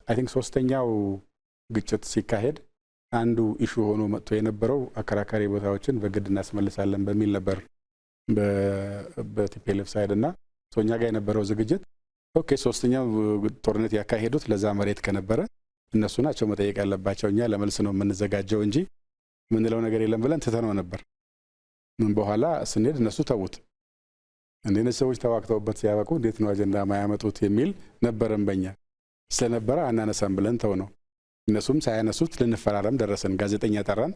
አይ ቲንክ ሶስተኛው ግጭት ሲካሄድ አንዱ ኢሹ ሆኖ መጥቶ የነበረው አከራካሪ ቦታዎችን በግድ እናስመልሳለን በሚል ነበር በቲፒኤልኤፍ ሳይድ እና ሶኛ ጋር የነበረው ዝግጅት ኦኬ ሶስተኛው ጦርነት ያካሄዱት ለዛ መሬት ከነበረ እነሱ ናቸው መጠየቅ ያለባቸው፣ እኛ ለመልስ ነው የምንዘጋጀው እንጂ ምንለው ነገር የለም ብለን ትተነው ነበር። ምን በኋላ ስንሄድ እነሱ ተውት። እንደነዚህ ሰዎች ተዋክተውበት ሲያበቁ እንዴት ነው አጀንዳ ማያመጡት የሚል ነበረን በእኛ ስለነበረ አናነሳም ብለን ተው ነው። እነሱም ሳያነሱት ልንፈራረም ደረሰን። ጋዜጠኛ ጠራን፣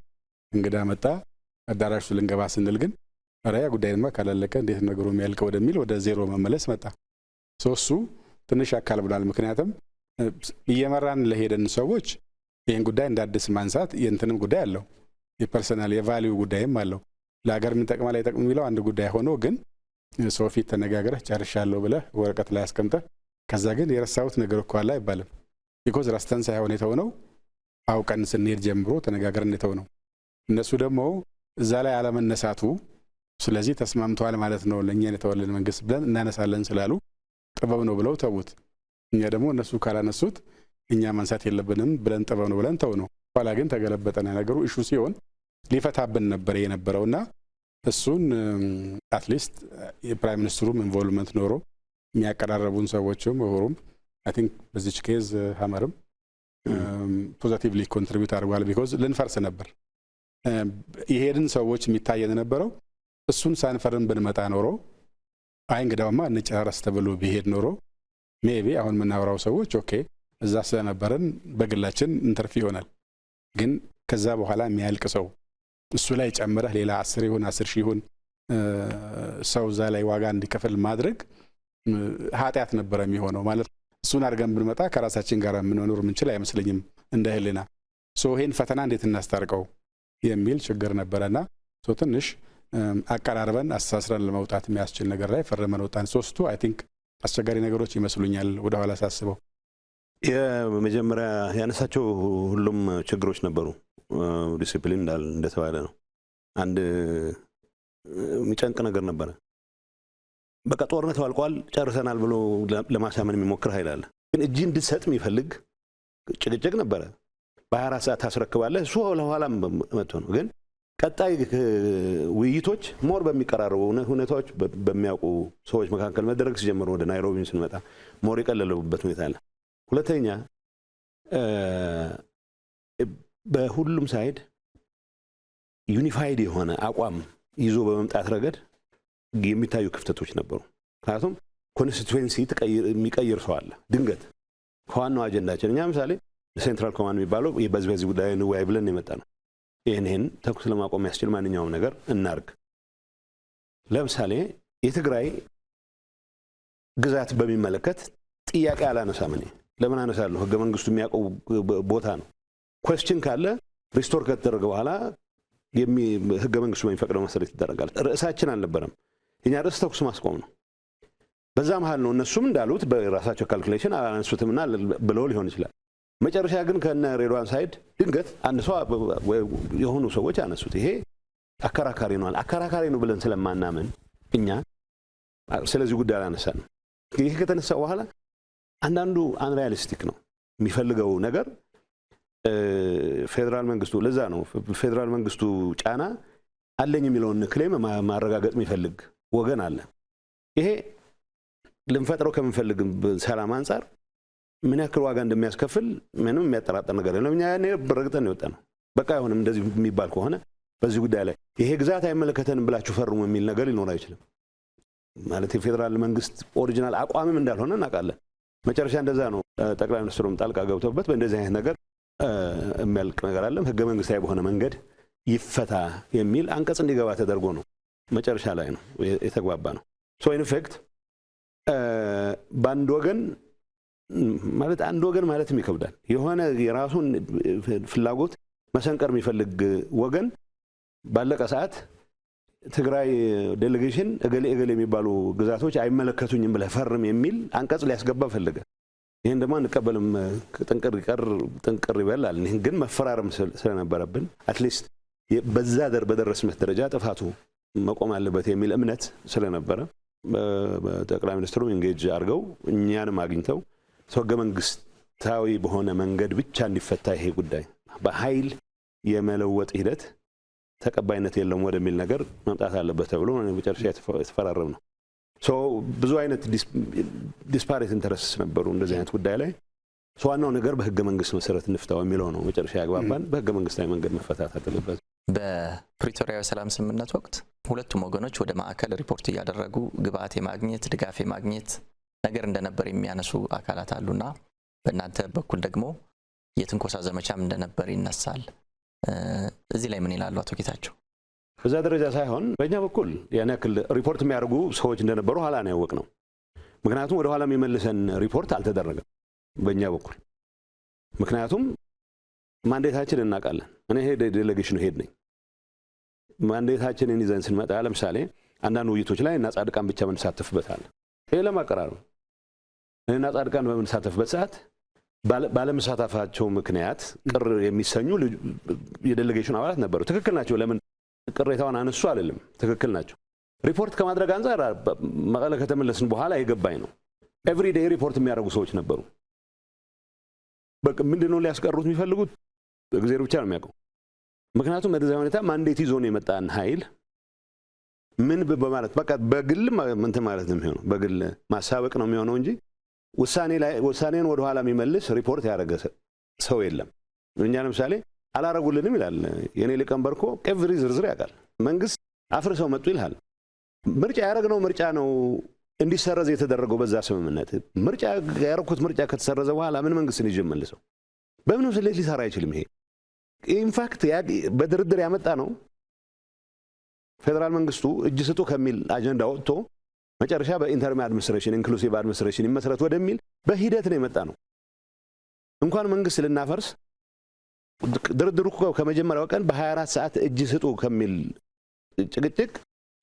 እንግዳ መጣ፣ አዳራሹ ልንገባ ስንል ግን አራያ ጉዳይማ ካላለቀ እንዴት ነገሩ የሚያልቀው ወደሚል ወደ ዜሮ መመለስ መጣ። እሱ ትንሽ አካል ብሏል። ምክንያቱም እየመራን ለሄደን ሰዎች ይህን ጉዳይ እንዳዲስ ማንሳት የእንትንም ጉዳይ አለው። የፐርሰናል የቫልዩ ጉዳይም አለው። ለሀገር ምን ጠቅማ ላይ ጠቅም የሚለው አንድ ጉዳይ ሆኖ ግን ሰው ፊት ተነጋግረህ ጨርሻለሁ ብለህ ወረቀት ላይ አስቀምጠህ ከዛ ግን የረሳሁት ነገር እኮ አለ አይባልም። ቢኮዝ ረስተን ሳይሆን የተውነው አውቀን ስንሄድ ጀምሮ ተነጋግረን የተውነው እነሱ ደግሞ እዛ ላይ አለመነሳቱ ስለዚህ ተስማምተዋል ማለት ነው ለእኛ የተወለን መንግስት ብለን እናነሳለን ስላሉ ጥበብ ነው ብለው ተውት። እኛ ደግሞ እነሱ ካላነሱት እኛ ማንሳት የለብንም ብለን ጥበብ ነው ብለን ተው ነው። ኋላ ግን ተገለበጠና ነገሩ ኢሹ ሲሆን ሊፈታብን ነበር የነበረውና እሱን አትሊስት የፕራይም ሚኒስትሩም ኢንቮልቭመንት ኖሮ የሚያቀራረቡን ሰዎችም ወሩም አይ ቲንክ በዚች ኬዝ ሀመርም ፖዚቲቭሊ ኮንትሪቢዩት አድርጓል። ቢኮዝ ልንፈርስ ነበር የሄድን ሰዎች የሚታየን ነበረው እሱን ሳንፈርም ብንመጣ ኖሮ አይ እንግዳውማ እንጨራረስ ተብሎ ቢሄድ ኖሮ ሜቢ አሁን የምናወራው ሰዎች ኦኬ እዛ ስለነበረን በግላችን እንተርፍ ይሆናል። ግን ከዛ በኋላ የሚያልቅ ሰው እሱ ላይ ጨምረህ ሌላ 10 ይሁን 10 ሺህ ይሁን ሰው እዛ ላይ ዋጋ እንዲከፍል ማድረግ ኃጢአት ነበረ የሚሆነው ማለት እሱን አድርገን ብንመጣ ከራሳችን ጋር የምንኖር ምንችል አይመስለኝም እንደ ህሊና። ይሄን ፈተና እንዴት እናስታርቀው የሚል ችግር ነበረና ትንሽ አቀራርበን አስተሳስረን ለመውጣት የሚያስችል ነገር ላይ ፈርመን ወጣን። ሶስቱ አይ ቲንክ አስቸጋሪ ነገሮች ይመስሉኛል ወደ ኋላ ሳስበው። የመጀመሪያ ያነሳቸው ሁሉም ችግሮች ነበሩ። ዲሲፕሊን እንደተባለ ነው። አንድ የሚጨንቅ ነገር ነበረ። በቃ ጦርነት አልቋል ጨርሰናል ብሎ ለማሳመን የሚሞክር ኃይል አለ። ግን እጅ እንድትሰጥ የሚፈልግ ጭቅጭቅ ነበረ። በ24 ሰዓት ታስረክባለህ እሱ ለኋላም መጥቶ ነው። ግን ቀጣይ ውይይቶች ሞር በሚቀራረቡ ሁኔታዎች በሚያውቁ ሰዎች መካከል መደረግ ሲጀምሩ ወደ ናይሮቢ ስንመጣ ሞር የቀለለበት ሁኔታ አለ። ሁለተኛ በሁሉም ሳይድ ዩኒፋይድ የሆነ አቋም ይዞ በመምጣት ረገድ የሚታዩ ክፍተቶች ነበሩ። ምክንያቱም ኮንስቲትዌንሲ የሚቀይር ሰው አለ ድንገት ከዋናው አጀንዳችን። እኛ ምሳሌ ሴንትራል ኮማንድ የሚባለው በዚህ ጉዳይ እንወያይ ብለን የመጣ ነው። ይህን ተኩስ ለማቆም ያስችል ማንኛውም ነገር እናርግ። ለምሳሌ የትግራይ ግዛት በሚመለከት ጥያቄ አላነሳም። እኔ ለምን አነሳለሁ? ህገ መንግስቱ የሚያውቀው ቦታ ነው። ኩዌስችን ካለ ሪስቶር ከተደረገ በኋላ ህገ መንግስቱ በሚፈቅደው መሰረት ይደረጋል። ርዕሳችን አልነበረም። የኛ ርዕስ ተኩስ ማስቆም ነው። በዛ መሃል ነው እነሱም እንዳሉት በራሳቸው ካልኩሌሽን አላነሱትምና ብለው ሊሆን ይችላል። መጨረሻ ግን ከነ ሬድዋን ሳይድ ድንገት አንድ ሰው የሆኑ ሰዎች አነሱት። ይሄ አከራካሪ ነው። አከራካሪ ነው ብለን ስለማናምን እኛ ስለዚህ ጉዳይ አላነሳንም። ይሄ ከተነሳ በኋላ አንዳንዱ አንሪያሊስቲክ ነው የሚፈልገው ነገር ፌደራል መንግስቱ። ለዛ ነው ፌደራል መንግስቱ ጫና አለኝ የሚለውን ክሌም ማረጋገጥ የሚፈልግ ወገን አለ። ይሄ ልንፈጥረው ከምንፈልግ ሰላም አንጻር ምን ያክል ዋጋ እንደሚያስከፍል ምንም የሚያጠራጥር ነገር የለም። እኛ ያኔ በረግጠን ነው የወጣነው። በቃ አይሆንም እንደዚህ የሚባል ከሆነ በዚህ ጉዳይ ላይ ይሄ ግዛት አይመለከተንም ብላችሁ ፈርሙ የሚል ነገር ሊኖር አይችልም። ማለት የፌደራል መንግስት ኦሪጂናል አቋምም እንዳልሆነ እናውቃለን። መጨረሻ እንደዛ ነው ጠቅላይ ሚኒስትሩም ጣልቃ ገብተውበት በእንደዚህ አይነት ነገር የሚያልቅ ነገር አለም ህገ መንግስታዊ በሆነ መንገድ ይፈታ የሚል አንቀጽ እንዲገባ ተደርጎ ነው መጨረሻ ላይ ነው የተግባባ ነው። ሶ ኢን ኢፌክት በአንድ ወገን ማለት አንድ ወገን ማለትም ይከብዳል። የሆነ የራሱን ፍላጎት መሰንቀር የሚፈልግ ወገን ባለቀ ሰዓት ትግራይ ዴሌጌሽን እገሌ የሚባሉ ግዛቶች አይመለከቱኝም ብለህ ፈርም የሚል አንቀጽ ሊያስገባ ፈልገ። ይሄን ደግሞ አንቀበልም ጥንቅር ይበላል። ይሄን ግን መፈራረም ስለነበረብን አትሊስት በዛ በደረስነት ደረጃ ጥፋቱ መቆም አለበት የሚል እምነት ስለነበረ በጠቅላይ ሚኒስትሩ ኢንጌጅ አድርገው እኛንም አግኝተው ህገ መንግስታዊ በሆነ መንገድ ብቻ እንዲፈታ ይሄ ጉዳይ በኃይል የመለወጥ ሂደት ተቀባይነት የለውም ወደሚል ነገር መምጣት አለበት ተብሎ መጨረሻ የተፈራረም ነው። ብዙ አይነት ዲስፓሬት ኢንተረስትስ ነበሩ እንደዚህ አይነት ጉዳይ ላይ። ዋናው ነገር በህገ መንግስት መሰረት እንፍታው የሚለው ነው መጨረሻ ያግባባን። በህገ መንግስታዊ መንገድ መፈታት አለበት። በፕሪቶሪያው ሰላም ስምምነት ወቅት ሁለቱም ወገኖች ወደ ማዕከል ሪፖርት እያደረጉ ግብአት የማግኘት ድጋፍ የማግኘት ነገር እንደነበር የሚያነሱ አካላት አሉና በእናንተ በኩል ደግሞ የትንኮሳ ዘመቻም እንደነበር ይነሳል። እዚህ ላይ ምን ይላሉ አቶ ጌታቸው? በዛ ደረጃ ሳይሆን በእኛ በኩል ያን ያክል ሪፖርት የሚያደርጉ ሰዎች እንደነበሩ ኋላ ነው ያወቅነው። ምክንያቱም ወደ ኋላ የሚመልሰን ሪፖርት አልተደረገም በእኛ በኩል። ምክንያቱም ማንዴታችን እናውቃለን። እኔ ዴሌጌሽኑ ሄድ ነኝ። ማንዴታችንን ይዘን ስንመጣ ለምሳሌ አንዳንድ ውይይቶች ላይ እና ጻድቃን ብቻ ምንሳተፍበታል። ይሄ ለማቀራረብ እና ጻድቃን በምንሳተፍበት ሰዓት ባለመሳተፋቸው ምክንያት ቅር የሚሰኙ የዴሌጌሽን አባላት ነበሩ። ትክክል ናቸው። ለምን ቅሬታውን አነሱ አይደለም፣ ትክክል ናቸው። ሪፖርት ከማድረግ አንፃር መቀለ ከተመለስን በኋላ የገባኝ ነው። ኤቭሪ ዴይ ሪፖርት የሚያደርጉ ሰዎች ነበሩ። በቃ ምንድነው ሊያስቀሩት የሚፈልጉት እግዚአብሔር ብቻ ነው የሚያውቀው። ምክንያቱም በዛ ሁኔታ ማንዴት ይዞ ነው የመጣን ኃይል ምን በማለት በቃ በግል እንትን ማለት ነው የሚሆነው፣ በግል ማሳበቅ ነው የሚሆነው እንጂ ውሳኔን ወደ ኋላ የሚመልስ ሪፖርት ያደረገ ሰው የለም። እኛ ለምሳሌ አላረጉልንም ይላል የኔ ሊቀመንበር እኮ ኤቭሪ ዝርዝር ያውቃል። መንግስት አፍርሰው መጡ ይልሃል። ምርጫ ያደረግነው ምርጫ ነው እንዲሰረዝ የተደረገው በዛ ስምምነት። ምርጫ ያደረኩት ምርጫ ከተሰረዘ በኋላ ምን መንግስት ነው ይጀምልሰው? በምንም ስሌት ሊሰራ አይችልም። ይሄ ኢንፋክት በድርድር ያመጣ ነው። ፌደራል መንግስቱ እጅ ስጡ ከሚል አጀንዳ ወጥቶ መጨረሻ በኢንተርም አድሚኒስትሬሽን ኢንክሉሲቭ አድሚኒስትሬሽን ይመስረት ወደሚል በሂደት ነው የመጣ ነው። እንኳን መንግስት ልናፈርስ ድርድሩ ከመጀመሪያው ቀን በ24 ሰዓት እጅ ስጡ ከሚል ጭቅጭቅ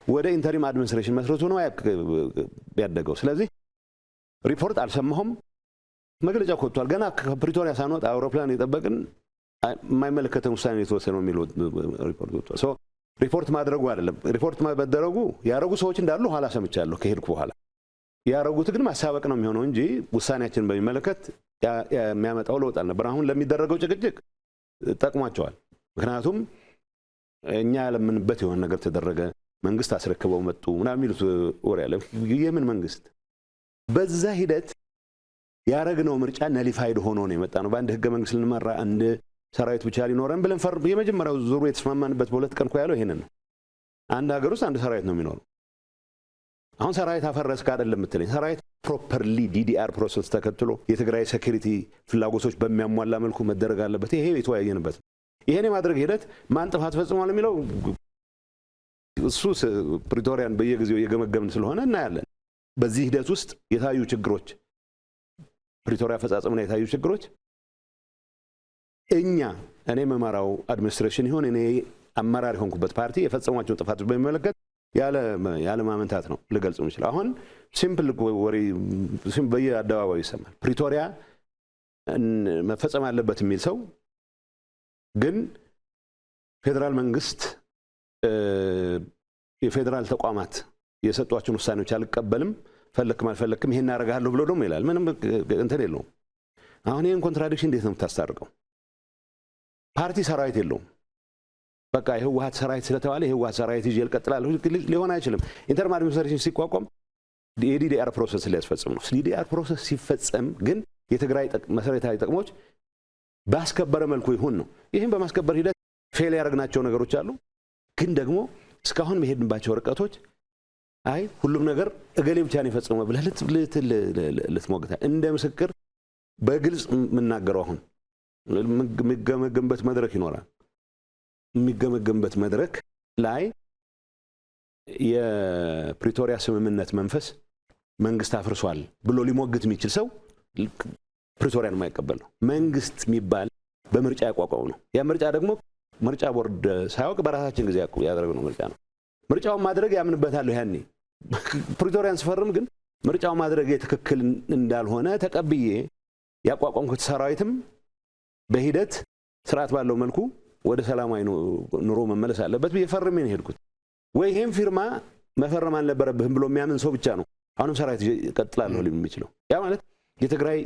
ወደ ኢንተሪም አድሚኒስትሬሽን መስረቱ ነው ያደገው። ስለዚህ ሪፖርት አልሰማሁም። መግለጫ ወጥቷል። ገና ከፕሪቶሪያ ሳንወጣ አውሮፕላን የጠበቅን የማይመለከተን ውሳኔ የተወሰነው የሚል ሪፖርት ወጥቷል። ሶ ሪፖርት ማድረጉ አይደለም፣ ሪፖርት ማድረጉ ያረጉ ሰዎች እንዳሉ ኋላ ሰምቻለሁ ከሄድኩ በኋላ። ያረጉት ግን ማሳበቅ ነው የሚሆነው እንጂ ውሳኔያችንን በሚመለከት የሚያመጣው ለውጥ አልነበር። አሁን ለሚደረገው ጭቅጭቅ ጠቅሟቸዋል። ምክንያቱም እኛ ያለምንበት የሆነ ነገር ተደረገ፣ መንግስት አስረክበው መጡ ምናምን የሚሉት ወሬ አለ። የምን መንግስት? በዛ ሂደት ያረግነው ምርጫ ነሊፋይድ ሆኖ ነው የመጣ ነው። በአንድ ህገ መንግስት ልንመራ አንድ ሰራዊት ብቻ ሊኖረን ብለን የመጀመሪያው ዙሩ የተስማማንበት በሁለት ቀን እኮ ያለው ይሄንን ነው። አንድ ሀገር ውስጥ አንድ ሰራዊት ነው የሚኖረው። አሁን ሰራዊት አፈረስክ አይደለም የምትለኝ። ሰራዊት ፕሮፐርሊ ዲዲአር ፕሮሰስ ተከትሎ የትግራይ ሴኩሪቲ ፍላጎቶች በሚያሟላ መልኩ መደረግ አለበት። ይሄ የተወያየንበት ነው። ይሄን የማድረግ ሂደት ማን ጥፋት ፈጽሟል የሚለው እሱ ፕሪቶሪያን በየጊዜው እየገመገምን ስለሆነ እናያለን። በዚህ ሂደት ውስጥ የታዩ ችግሮች፣ ፕሪቶሪያ አፈጻጸም ላይ የታዩ ችግሮች እኔ መማራው አድሚኒስትሬሽን ይሁን እኔ አመራር የሆንኩበት ፓርቲ የፈጸሟቸውን ጥፋቶች በሚመለከት ያለ ማመንታት ነው ልገልጽ የምችለው። አሁን ሲምፕል ወሬ በየአደባባዩ ይሰማል። ፕሪቶሪያ መፈጸም አለበት የሚል ሰው ግን ፌደራል መንግስት የፌደራል ተቋማት የሰጧቸውን ውሳኔዎች አልቀበልም፣ ፈለክም አልፈለክም ይሄን አደርጋለሁ ብሎ ደግሞ ይላል። ምንም እንትን የለውም። አሁን ይሄን ኮንትራዲክሽን እንዴት ነው የምታስታርቀው? ፓርቲ ሰራዊት የለውም። በቃ የህወሓት ሰራዊት ስለተባለ የህወሓት ሰራዊት ይዤ እቀጥላለሁ ሊሆን አይችልም። ኢንተርም አድሚኒስትሬሽን ሲቋቋም የዲዲአር ፕሮሰስ ሊያስፈጽም ነው። ዲዲአር ፕሮሰስ ሲፈጸም ግን የትግራይ መሰረታዊ ጥቅሞች ባስከበረ መልኩ ይሁን ነው። ይህም በማስከበር ሂደት ፌል ያደረግናቸው ነገሮች አሉ። ግን ደግሞ እስካሁን መሄድንባቸው ርቀቶች ሁሉም ነገር እገሌ ብቻ ነው የፈጸመው ብለህ ልትሞግታ እንደ ምስክር በግልጽ የምናገረው አሁን የሚገመገምበት መድረክ ይኖራል። የሚገመገምበት መድረክ ላይ የፕሪቶሪያ ስምምነት መንፈስ መንግስት አፍርሷል ብሎ ሊሞግት የሚችል ሰው ፕሪቶሪያን የማይቀበል ነው። መንግስት የሚባል በምርጫ ያቋቋመው ነው። ያ ምርጫ ደግሞ ምርጫ ቦርድ ሳያውቅ በራሳችን ጊዜ ያደረግነው ምርጫ ነው። ምርጫውን ማድረግ ያምንበታለሁ። ያኔ ፕሪቶሪያን ስፈርም ግን ምርጫውን ማድረግ ትክክል እንዳልሆነ ተቀብዬ ያቋቋምኩት ሰራዊትም በሂደት ስርዓት ባለው መልኩ ወደ ሰላማዊ ኑሮ መመለስ አለበት ብዬ ፈርሜ ነው ሄድኩት። ወይ ይሄን ፊርማ መፈረም አልነበረብህም ብሎ የሚያምን ሰው ብቻ ነው አሁንም ሰራዊት ይቀጥላለሁ ሊል የሚችለው። ያ ማለት የትግራይ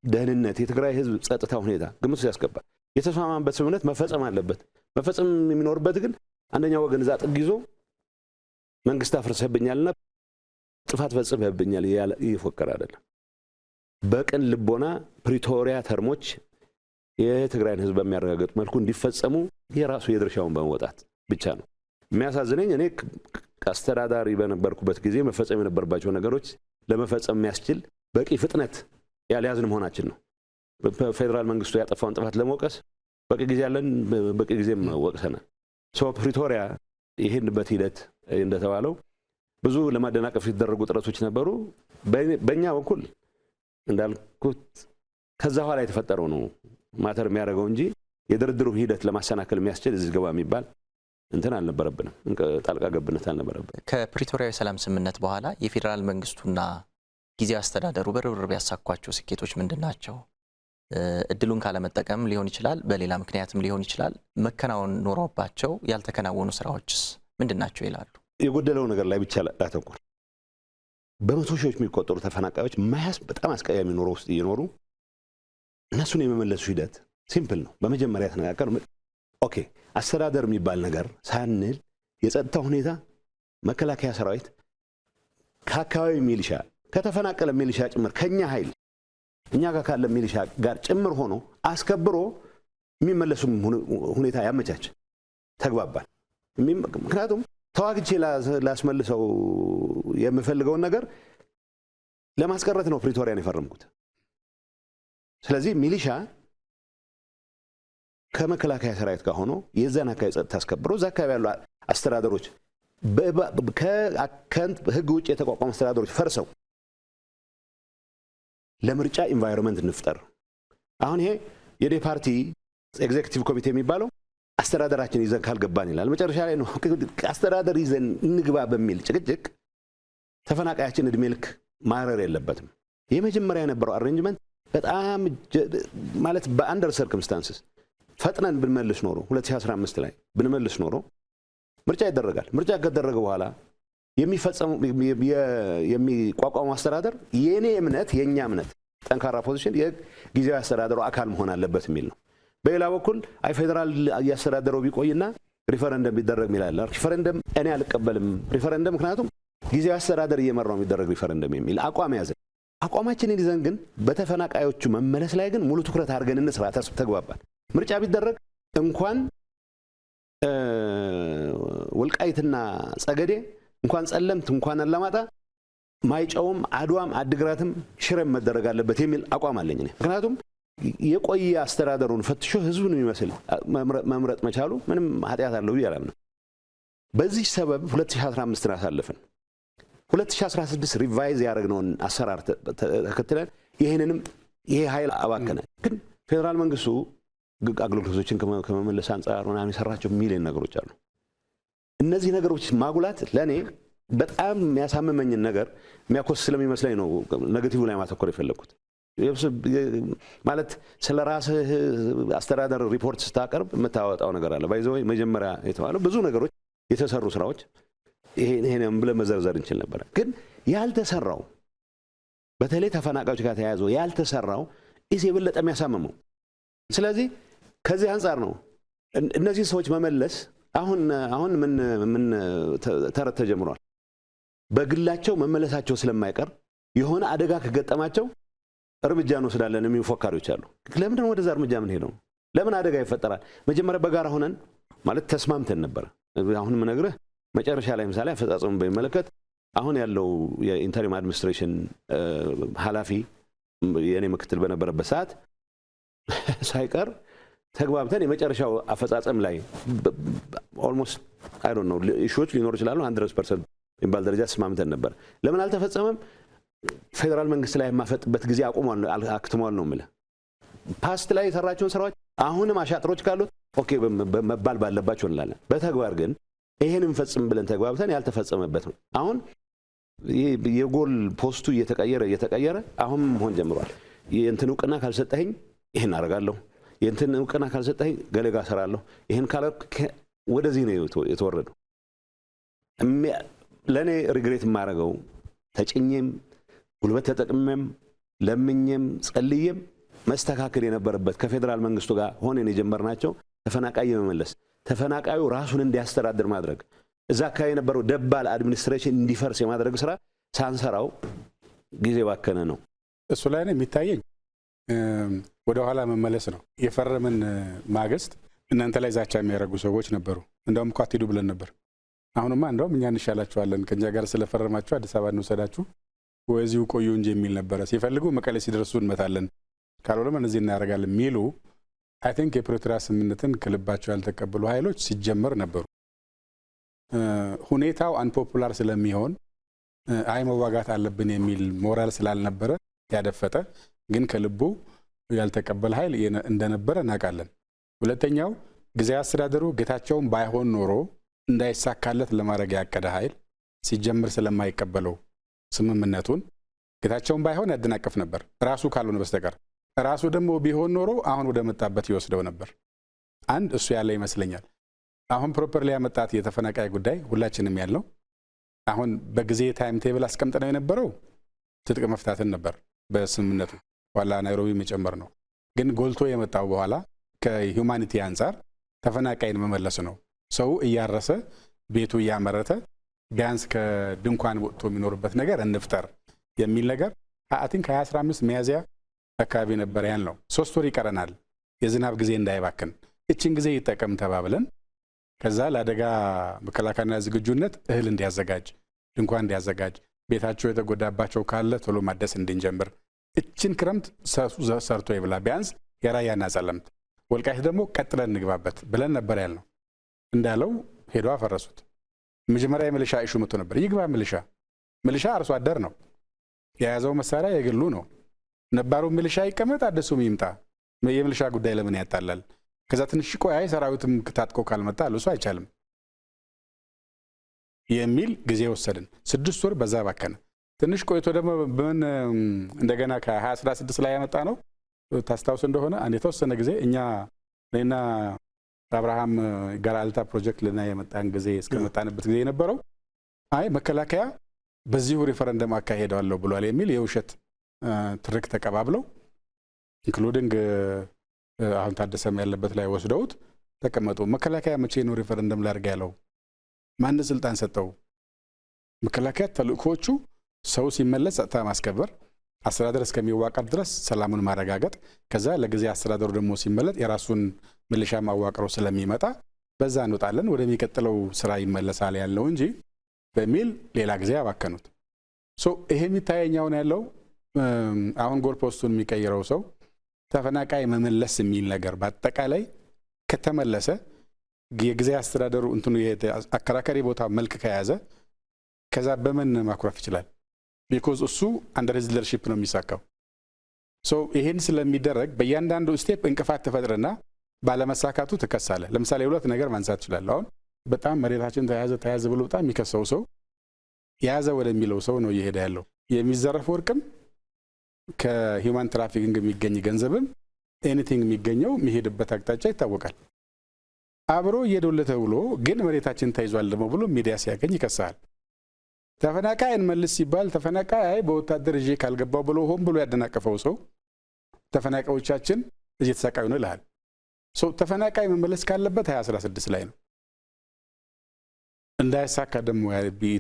ደህንነት፣ የትግራይ ህዝብ ጸጥታ ሁኔታ ግምት ውስጥ ያስገባል። የተስማማበት ስምምነት መፈጸም አለበት። መፈጸም የሚኖርበት ግን አንደኛው ወገን እዛ ጥግ ይዞ መንግስት አፍርሰህብኛልና ጥፋት ፈጽመህብኛል ይፎከር አይደለም። በቅን ልቦና ፕሪቶሪያ ተርሞች የትግራይን ህዝብ በሚያረጋግጥ መልኩ እንዲፈጸሙ የራሱ የድርሻውን በመወጣት ብቻ ነው። የሚያሳዝነኝ እኔ አስተዳዳሪ በነበርኩበት ጊዜ መፈጸም የነበረባቸው ነገሮች ለመፈጸም የሚያስችል በቂ ፍጥነት ያልያዝን መሆናችን ነው። ፌደራል መንግስቱ ያጠፋውን ጥፋት ለመውቀስ በቂ ጊዜ ያለን፣ በቂ ጊዜም ወቅሰናል። ፕሪቶሪያ ይሄንበት ሂደት እንደተባለው ብዙ ለማደናቀፍ የተደረጉ ጥረቶች ነበሩ። በእኛ በኩል እንዳልኩት ከዛ ኋላ የተፈጠረው ነው ማተር የሚያደርገው እንጂ የድርድሩ ሂደት ለማሰናከል የሚያስችል እዚህ ገባ የሚባል እንትን አልነበረብንም፣ ጣልቃ ገብነት አልነበረብንም። ከፕሪቶሪያዊ ሰላም ስምምነት በኋላ የፌዴራል መንግስቱና ጊዜያዊ አስተዳደሩ በርብርብ ያሳኳቸው ስኬቶች ምንድናቸው? እድሉን ካለመጠቀም ሊሆን ይችላል፣ በሌላ ምክንያትም ሊሆን ይችላል። መከናወን ኖሮባቸው ያልተከናወኑ ስራዎችስ ምንድናቸው ይላሉ? የጎደለው ነገር ላይ ብቻ ላተኩር። በመቶ ሺዎች የሚቆጠሩ ተፈናቃዮች ማያስ በጣም አስቀያሚ ኑሮ ውስጥ እየኖሩ እነሱን የመመለሱ ሂደት ሲምፕል ነው። በመጀመሪያ ተነጋገር ኦኬ፣ አስተዳደር የሚባል ነገር ሳንል የጸጥታ ሁኔታ መከላከያ ሰራዊት ከአካባቢ ሚሊሻ ከተፈናቀለ ሚሊሻ ጭምር ከኛ ኃይል እኛ ጋር ካለ ሚሊሻ ጋር ጭምር ሆኖ አስከብሮ የሚመለሱ ሁኔታ ያመቻች ተግባባል። ምክንያቱም ተዋግቼ ላስመልሰው የምፈልገውን ነገር ለማስቀረት ነው ፕሪቶሪያን የፈረምኩት። ስለዚህ ሚሊሻ ከመከላከያ ሰራዊት ጋር ሆኖ የዛን አካባቢ ጸጥታ አስከብሮ እዛ አካባቢ ያሉ አስተዳደሮች ከህግ ውጭ የተቋቋሙ አስተዳደሮች ፈርሰው ለምርጫ ኢንቫይሮንመንት እንፍጠር። አሁን ይሄ የዴ ፓርቲ ኤግዜክቲቭ ኮሚቴ የሚባለው አስተዳደራችን ይዘን ካልገባን ይላል። መጨረሻ ላይ ነው አስተዳደር ይዘን እንግባ በሚል ጭቅጭቅ ተፈናቃያችን እድሜ ልክ ማረር የለበትም። የመጀመሪያ የነበረው አሬንጅመንት በጣም ማለት በአንደር ሰርከምስታንስስ ፈጥነን ብንመልስ ኖሮ 2015 ላይ ብንመልስ ኖሮ ምርጫ ይደረጋል። ምርጫ ከተደረገ በኋላ የሚቋቋሙ አስተዳደር የኔ እምነት የኛ እምነት ጠንካራ ፖዚሽን የጊዜያዊ አስተዳደሩ አካል መሆን አለበት የሚል ነው። በሌላ በኩል አይ ፌደራል ያስተዳደረው ቢቆይና ሪፈረንደም ቢደረግ ይላል። ሪፈረንደም እኔ አልቀበልም ሪፈረንደም፣ ምክንያቱም ጊዜያዊ አስተዳደር እየመራው የሚደረግ ሪፈረንደም የሚል አቋም ያዘ። አቋማችንን ይዘን ግን በተፈናቃዮቹ መመለስ ላይ ግን ሙሉ ትኩረት አድርገን እንስራ ተግባባል። ምርጫ ቢደረግ እንኳን ወልቃይትና ጸገዴ እንኳን ጸለምት እንኳን አላማጣ ማይጨውም አድዋም አድግራትም ሽረም መደረግ አለበት የሚል አቋም አለኝ እኔ። ምክንያቱም የቆየ አስተዳደሩን ፈትሾ ህዝቡን የሚመስል መምረጥ መቻሉ ምንም ኃጢአት አለው ብዬ አላምንም። በዚህ ሰበብ 2015 አሳለፈን። 2016 ሪቫይዝ ያደረግነውን አሰራር ተከትለን ይሄ ኃይል አባከነ። ግን ፌዴራል መንግስቱ አገልግሎቶችን ከመመለስ አንጻር ምናምን የሰራቸው ሚሊዮን ነገሮች አሉ። እነዚህ ነገሮች ማጉላት ለእኔ በጣም የሚያሳምመኝን ነገር የሚያኮስ ስለሚመስለኝ ነው ኔጌቲቭ ላይ ማተኮር የፈለግኩት። ማለት ስለ ራስህ አስተዳደር ሪፖርት ስታቀርብ የምታወጣው ነገር አለ። ባይዘው መጀመሪያ የተባለው ብዙ ነገሮች የተሰሩ ስራዎች ይሄንም ብለን መዘርዘር እንችል ነበር። ግን ያልተሰራው በተለይ ተፈናቃዮች ጋር ተያይዞ ያልተሰራው የበለጠ የሚያሳምመው። ስለዚህ ከዚህ አንጻር ነው እነዚህ ሰዎች መመለስ አሁን ምን ተረት ተጀምሯል። በግላቸው መመለሳቸው ስለማይቀር የሆነ አደጋ ከገጠማቸው እርምጃ እንወስዳለን የሚሉ ፎካሪዎች አሉ። ለምን ነው ወደዛ እርምጃ ምን ሄደው? ለምን አደጋ ይፈጠራል? መጀመሪያ በጋራ ሆነን ማለት ተስማምተን ነበር። አሁን ምነግርህ መጨረሻ ላይ ምሳሌ አፈጻጸሙን በሚመለከት አሁን ያለው የኢንተሪም አድሚኒስትሬሽን ኃላፊ የኔ ምክትል በነበረበት ሰዓት ሳይቀር ተግባብተን የመጨረሻው አፈጻጸም ላይ ኦልሞስት አይ ዶንት ኖ ኢሹዎች ሊኖር ይችላሉ 100% የሚባል ደረጃ ተስማምተን ነበር። ለምን አልተፈጸመም? ፌደራል መንግስት ላይ የማፈጥበት ጊዜ አክትሟል ነው የምልህ። ፓስት ላይ የሰራቸውን ስራዎች አሁንም አሻጥሮች ካሉት ኦኬ መባል ባለባቸው እንላለን። በተግባር ግን ይሄን እንፈጽም ብለን ተግባብተን ያልተፈጸመበት ነው። አሁን የጎል ፖስቱ እየተቀየረ አሁን መሆን ጀምሯል። የእንትን እውቅና ካልሰጠኸኝ ይሄን አደርጋለሁ፣ የእንትን እውቅና ካልሰጠኸኝ ገለጋ እሰራለሁ፣ ይሄን ካለ ወደዚህ ነው የተወረደው። ለእኔ ሪግሬት የማደርገው ተጭኜም ጉልበት ተጠቅሜም ለምኜም ጸልዬም መስተካከል የነበረበት ከፌዴራል መንግስቱ ጋር ሆነን የጀመርናቸው ተፈናቃይ መመለስ፣ ተፈናቃዩ ራሱን እንዲያስተዳድር ማድረግ፣ እዛ አካባቢ የነበረው ደባል አድሚኒስትሬሽን እንዲፈርስ የማድረግ ስራ ሳንሰራው ጊዜ ባከነ ነው። እሱ ላይ ነው የሚታየኝ ወደ ኋላ መመለስ ነው። የፈረምን ማግስት እናንተ ላይ ዛቻ የሚያደርጉ ሰዎች ነበሩ። እንደውም እኮ አትሄዱ ብለን ነበር። አሁንማ እንደውም እኛ እንሻላችኋለን ከኛ ጋር ስለፈረማችሁ አዲስ አበባ እንወሰዳችሁ ወይዚሁ ቆዩ እንጂ የሚል ነበረ። ሲፈልጉ መቀሌ ሲደርሱ እንመታለን፣ ካልሆነም እነዚህ እናደርጋለን የሚሉ አይ ቲንክ የፕሪቶሪያ ስምምነትን ከልባቸው ያልተቀበሉ ኃይሎች ሲጀመር ነበሩ። ሁኔታው አንፖፑላር ስለሚሆን አይ መዋጋት አለብን የሚል ሞራል ስላልነበረ ያደፈጠ ግን ከልቡ ያልተቀበለ ኃይል እንደነበረ እናውቃለን። ሁለተኛው ጊዜያዊ አስተዳደሩ ጌታቸውን ባይሆን ኖሮ እንዳይሳካለት ለማድረግ ያቀደ ኃይል ሲጀምር ስለማይቀበለው ስምምነቱን ጌታቸውን ባይሆን ያደናቀፍ ነበር ራሱ ካልሆነ በስተቀር ራሱ ደግሞ ቢሆን ኖሮ አሁን ወደ መጣበት ይወስደው ነበር። አንድ እሱ ያለ ይመስለኛል። አሁን ፕሮፐርሊ ያመጣት የተፈናቃይ ጉዳይ ሁላችንም ያለው አሁን በጊዜ ታይም ቴብል አስቀምጠነው የነበረው ትጥቅ መፍታትን ነበር በስምምነቱ ዋላ ናይሮቢ መጨመር ነው። ግን ጎልቶ የመጣው በኋላ ከሂዩማኒቲ አንፃር ተፈናቃይን መመለስ ነው። ሰው እያረሰ ቤቱ እያመረተ ቢያንስ ከድንኳን ወጥቶ የሚኖርበት ነገር እንፍጠር የሚል ነገር አቲንክ 2015 ሚያዝያ አካባቢ ነበር ያልነው። 3 ወር ይቀረናል የዝናብ ጊዜ እንዳይባክን እቺን ጊዜ ይጠቀም ተባብለን ከዛ ለአደጋ መከላከልና ዝግጁነት እህል እንዲያዘጋጅ ድንኳን እንዲያዘጋጅ ቤታቸው የተጎዳባቸው ካለ ቶሎ ማደስ እንድንጀምር እቺን ክረምት ሰርቶ ይብላ ቢያንስ የራያና ጸለምት ወልቃይት ደግሞ ቀጥለን እንግባበት ብለን ነበር ያልነው። እንዳለው ሄዶ አፈረሱት። መጀመሪያ የሚሊሻ ኢሹ መጥቶ ነበር። ይግባ ሚሊሻ አርሶ አደር ነው የያዘው መሳሪያ የግሉ ነው። ነባሩ ሚሊሻ ይቀመጥ አደሱም ይምጣ የሚሊሻ ጉዳይ ለምን ያጣላል? ከዛ ትንሽ ቆይ ሰራዊትም ታጥቆ ካልመጣ ለሱ አይቻልም የሚል ጊዜ ወሰድን። 6 ወር በዛ ባከነ። ትንሽ ቆይቶ ደግሞ ምን እንደገና ከ2016 ላይ ያመጣ ነው ታስታውስ እንደሆነ አንድ የተወሰነ ጊዜ እኛ ለና አብርሃም ጋራልታ ፕሮጀክት ለና የመጣን ጊዜ እስከመጣንበት ጊዜ የነበረው አይ መከላከያ በዚሁ ሪፈረንደም አካሄደዋለሁ ብሏል የሚል የውሸት ትርክ ተቀባብለው ኢንክሉዲንግ አሁን ታደሰም ያለበት ላይ ወስደውት ተቀመጡ። መከላከያ መቼ ነው ሪፈረንደም ላድርግ ያለው? ማን ስልጣን ሰጠው? መከላከያ ተልእኮቹ ሰው ሲመለስ ጸጥታ ማስከበር፣ አስተዳደር እስከሚዋቀር ድረስ ሰላሙን ማረጋገጥ፣ ከዛ ለጊዜ አስተዳደሩ ደግሞ ሲመለጥ የራሱን ሚሊሻ ማዋቀሩ ስለሚመጣ በዛ እንወጣለን ወደሚቀጥለው ስራ ይመለሳል ያለው እንጂ በሚል ሌላ ጊዜ ያባከኑት። ይሄ የሚታየኛው ያለው አሁን ጎል ፖስቱን የሚቀይረው ሰው ተፈናቃይ መመለስ የሚል ነገር በአጠቃላይ ከተመለሰ የጊዜ አስተዳደሩ እንትኑ አከራካሪ ቦታ መልክ ከያዘ ከዛ በምን ማኩረፍ ይችላል? ቢኮዝ እሱ አንደር ሂዝ ሊደርሺፕ ነው የሚሳካው። ይሄን ስለሚደረግ በእያንዳንዱ ስቴፕ እንቅፋት ተፈጥረና ባለመሳካቱ ትከሳለ። ለምሳሌ ሁለት ነገር ማንሳት ይችላል። አሁን በጣም መሬታችን ተያዘ ብሎ በጣም የሚከሰው ሰው ያዘ ወደሚለው ሰው ነው እየሄደ ያለው። የሚዘረፍ ወርቅም ከሂውማን ትራፊኪንግ የሚገኝ ገንዘብም ኤኒቲንግ የሚገኘው የሚሄድበት አቅጣጫ ይታወቃል። አብሮ እየዶለተ ብሎ ግን መሬታችን ተይዟል ደግሞ ብሎ ሚዲያ ሲያገኝ ይከሳል። ተፈናቃይ እንመልስ ሲባል ተፈናቃይ በወታደር እጄ ካልገባው ብሎ ሆን ብሎ ያደናቀፈው ሰው ተፈናቃዮቻችን እየተሰቃዩ ነው ይላል። ተፈናቃይ መመለስ ካለበት 2016 ላይ ነው። እንዳይሳካ ደግሞ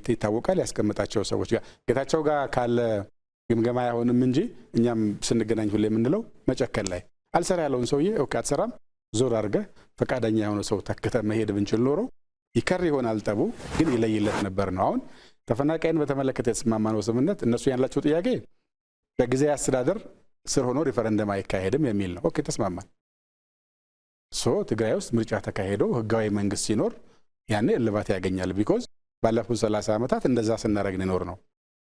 ይታወቃል። ያስቀመጣቸው ሰዎች ጋር ጌታቸው ጋር ካለ ግምገማ አይሆንም እንጂ እኛም ስንገናኝ ሁሌ የምንለው መጨከል ላይ አልሰራ ያለውን ሰውዬ ኦኬ አትሰራም ዞር አድርገህ ፈቃደኛ የሆነ ሰው ተክተ መሄድ ብንችል ኖሮ ይከር ይሆናል ጠቡ ግን ይለይለት ነበር ነው። አሁን ተፈናቃይን በተመለከተ የተስማማነው ስምምነት እነሱ ያላቸው ጥያቄ በጊዜ አስተዳደር ስር ሆኖ ሪፈረንደም አይካሄድም የሚል ነው። ኦኬ ተስማማን። ትግራይ ውስጥ ምርጫ ተካሄዶ ህጋዊ መንግስት ሲኖር ያኔ እልባት ያገኛል። ቢኮዝ ባለፉት 30 ዓመታት እንደዛ ስናረግ ነው ነው።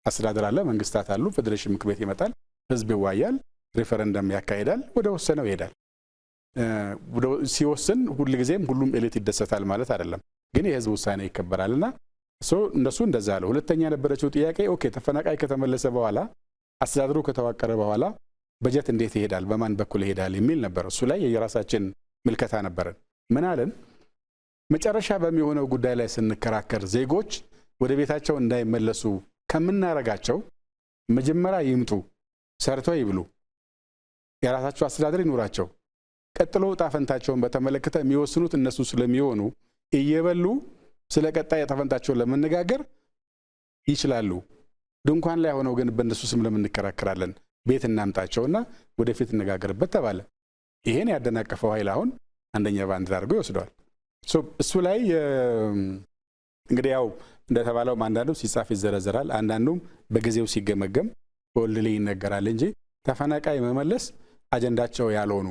አስተዳደር አለ፣ መንግስታት አሉ፣ ፌዴሬሽን ምክር ቤት ይመጣል፣ ህዝብ ይዋያል፣ ሪፈረንደም ያካሂዳል፣ ወደ ወሰነው ይሄዳል። ሲወስን ሁልጊዜም ሁሉም ኤሊት ይደሰታል ማለት አይደለም፣ ግን የህዝብ ውሳኔ ይከበራልና እንደሱ እንደዛ አለ። ሁለተኛ የነበረችው ጥያቄ ኦኬ ተፈናቃይ ከተመለሰ በኋላ አስተዳደሩ ከተዋቀረ በኋላ በጀት እንዴት ይሄዳል፣ በማን በኩል ይሄዳል የሚል ነበር። እሱ ላይ የራሳችን ምልከታ ነበረን። ምን አለን? መጨረሻ በሚሆነው ጉዳይ ላይ ስንከራከር ዜጎች ወደ ቤታቸው እንዳይመለሱ ከምናረጋቸው መጀመሪያ ይምጡ፣ ሰርተው ይብሉ፣ የራሳቸው አስተዳደር ይኖራቸው፣ ቀጥሎ ዕጣ ፈንታቸውን በተመለከተ የሚወስኑት እነሱ ስለሚሆኑ እየበሉ ስለ ቀጣይ ዕጣ ፈንታቸውን ለመነጋገር ይችላሉ። ድንኳን ላይ ሆነው ግን በእነሱ ስም ለምንከራከራለን፣ ቤት እናምጣቸውና ወደፊት እንነጋገርበት ተባለ። ይሄን ያደናቀፈው ኃይል አሁን አንደኛ ባንዲራ አድርጎ ይወስደዋል። እሱ ላይ እንግዲህ ያው እንደተባለው አንዳንዱ ሲጻፍ ይዘረዘራል፣ አንዳንዱም በጊዜው ሲገመገም በወልድ ይነገራል እንጂ ተፈናቃይ መመለስ አጀንዳቸው ያልሆኑ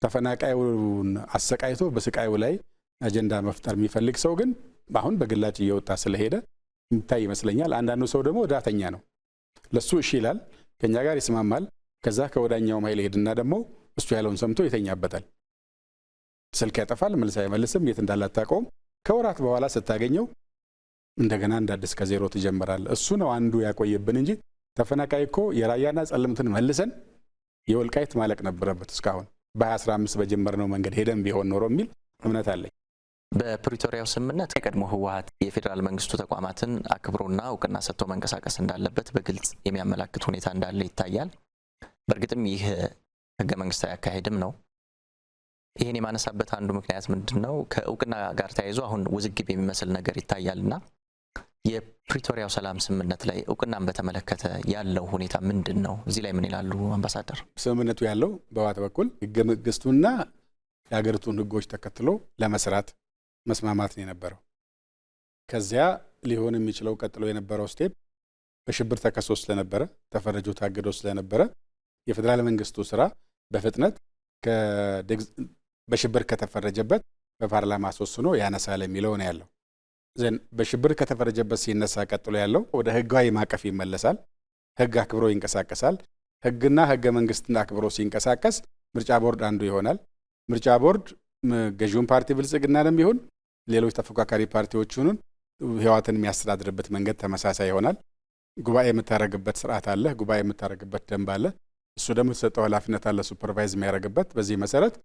ተፈናቃዩን አሰቃይቶ በስቃዩ ላይ አጀንዳ መፍጠር የሚፈልግ ሰው ግን አሁን በግላጭ እየወጣ ስለሄደ የሚታይ ይመስለኛል። አንዳንዱ ሰው ደግሞ ዳተኛ ነው። ለሱ እሺ ይላል፣ ከኛ ጋር ይስማማል። ከዛ ከወዳኛው ኃይል ሄድና ደግሞ እሱ ያለውን ሰምቶ ይተኛበታል። ስልክ ያጠፋል፣ መልስ አይመልስም፣ የት እንዳለ አታውቀውም። ከወራት በኋላ ስታገኘው እንደገና እንደ አዲስ ከዜሮ ትጀምራለህ። እሱ ነው አንዱ ያቆየብን እንጂ ተፈናቃይ እኮ የራያና ጸለምትን መልሰን የወልቃይት ማለቅ ነበረበት እስካሁን በ2015 በጀመርነው መንገድ ሄደን ቢሆን ኖሮ የሚል እምነት አለኝ። በፕሪቶሪያው ስምምነት የቀድሞ ህወሓት የፌዴራል መንግስቱ ተቋማትን አክብሮና እውቅና ሰጥቶ መንቀሳቀስ እንዳለበት በግልጽ የሚያመላክት ሁኔታ እንዳለ ይታያል። በእርግጥም ይህ ህገ መንግስታዊ አካሄድም ነው። ይህን የማነሳበት አንዱ ምክንያት ምንድነው? ከእውቅና ጋር ተያይዞ አሁን ውዝግብ የሚመስል ነገር ይታያልና የፕሪቶሪያው ሰላም ስምምነት ላይ እውቅናን በተመለከተ ያለው ሁኔታ ምንድን ነው? እዚህ ላይ ምን ይላሉ አምባሳደር? ስምምነቱ ያለው በህወሓት በኩል ህገ መንግስቱና የሀገሪቱን ህጎች ተከትሎ ለመስራት መስማማት ነው የነበረው። ከዚያ ሊሆን የሚችለው ቀጥሎ የነበረው ስቴፕ በሽብር ተከሶ ስለነበረ ተፈረጆ ታግዶ ስለነበረ የፌዴራል መንግስቱ ስራ በፍጥነት በሽብር ከተፈረጀበት በፓርላማ አስወስኖ ያነሳል የሚለው ነው ያለው። ዘን በሽብር ከተፈረጀበት ሲነሳ ቀጥሎ ያለው ወደ ህጋዊ ማዕቀፍ ይመለሳል። ህግ አክብሮ ይንቀሳቀሳል። ህግና ህገ መንግስትን አክብሮ ሲንቀሳቀስ ምርጫ ቦርድ አንዱ ይሆናል። ምርጫ ቦርድ ገዢውን ፓርቲ ብልጽግናንም ይሁን ሌሎች ተፎካካሪ ፓርቲዎችን ህወሓትን የሚያስተዳድርበት መንገድ ተመሳሳይ ይሆናል። ጉባኤ የምታረግበት ስርዓት አለ። ጉባኤ የምታረግበት ደንብ አለ። እሱ ደግሞ የተሰጠው ኃላፊነት አለ ሱፐርቫይዝ የሚያደርግበት። በዚህ መሰረት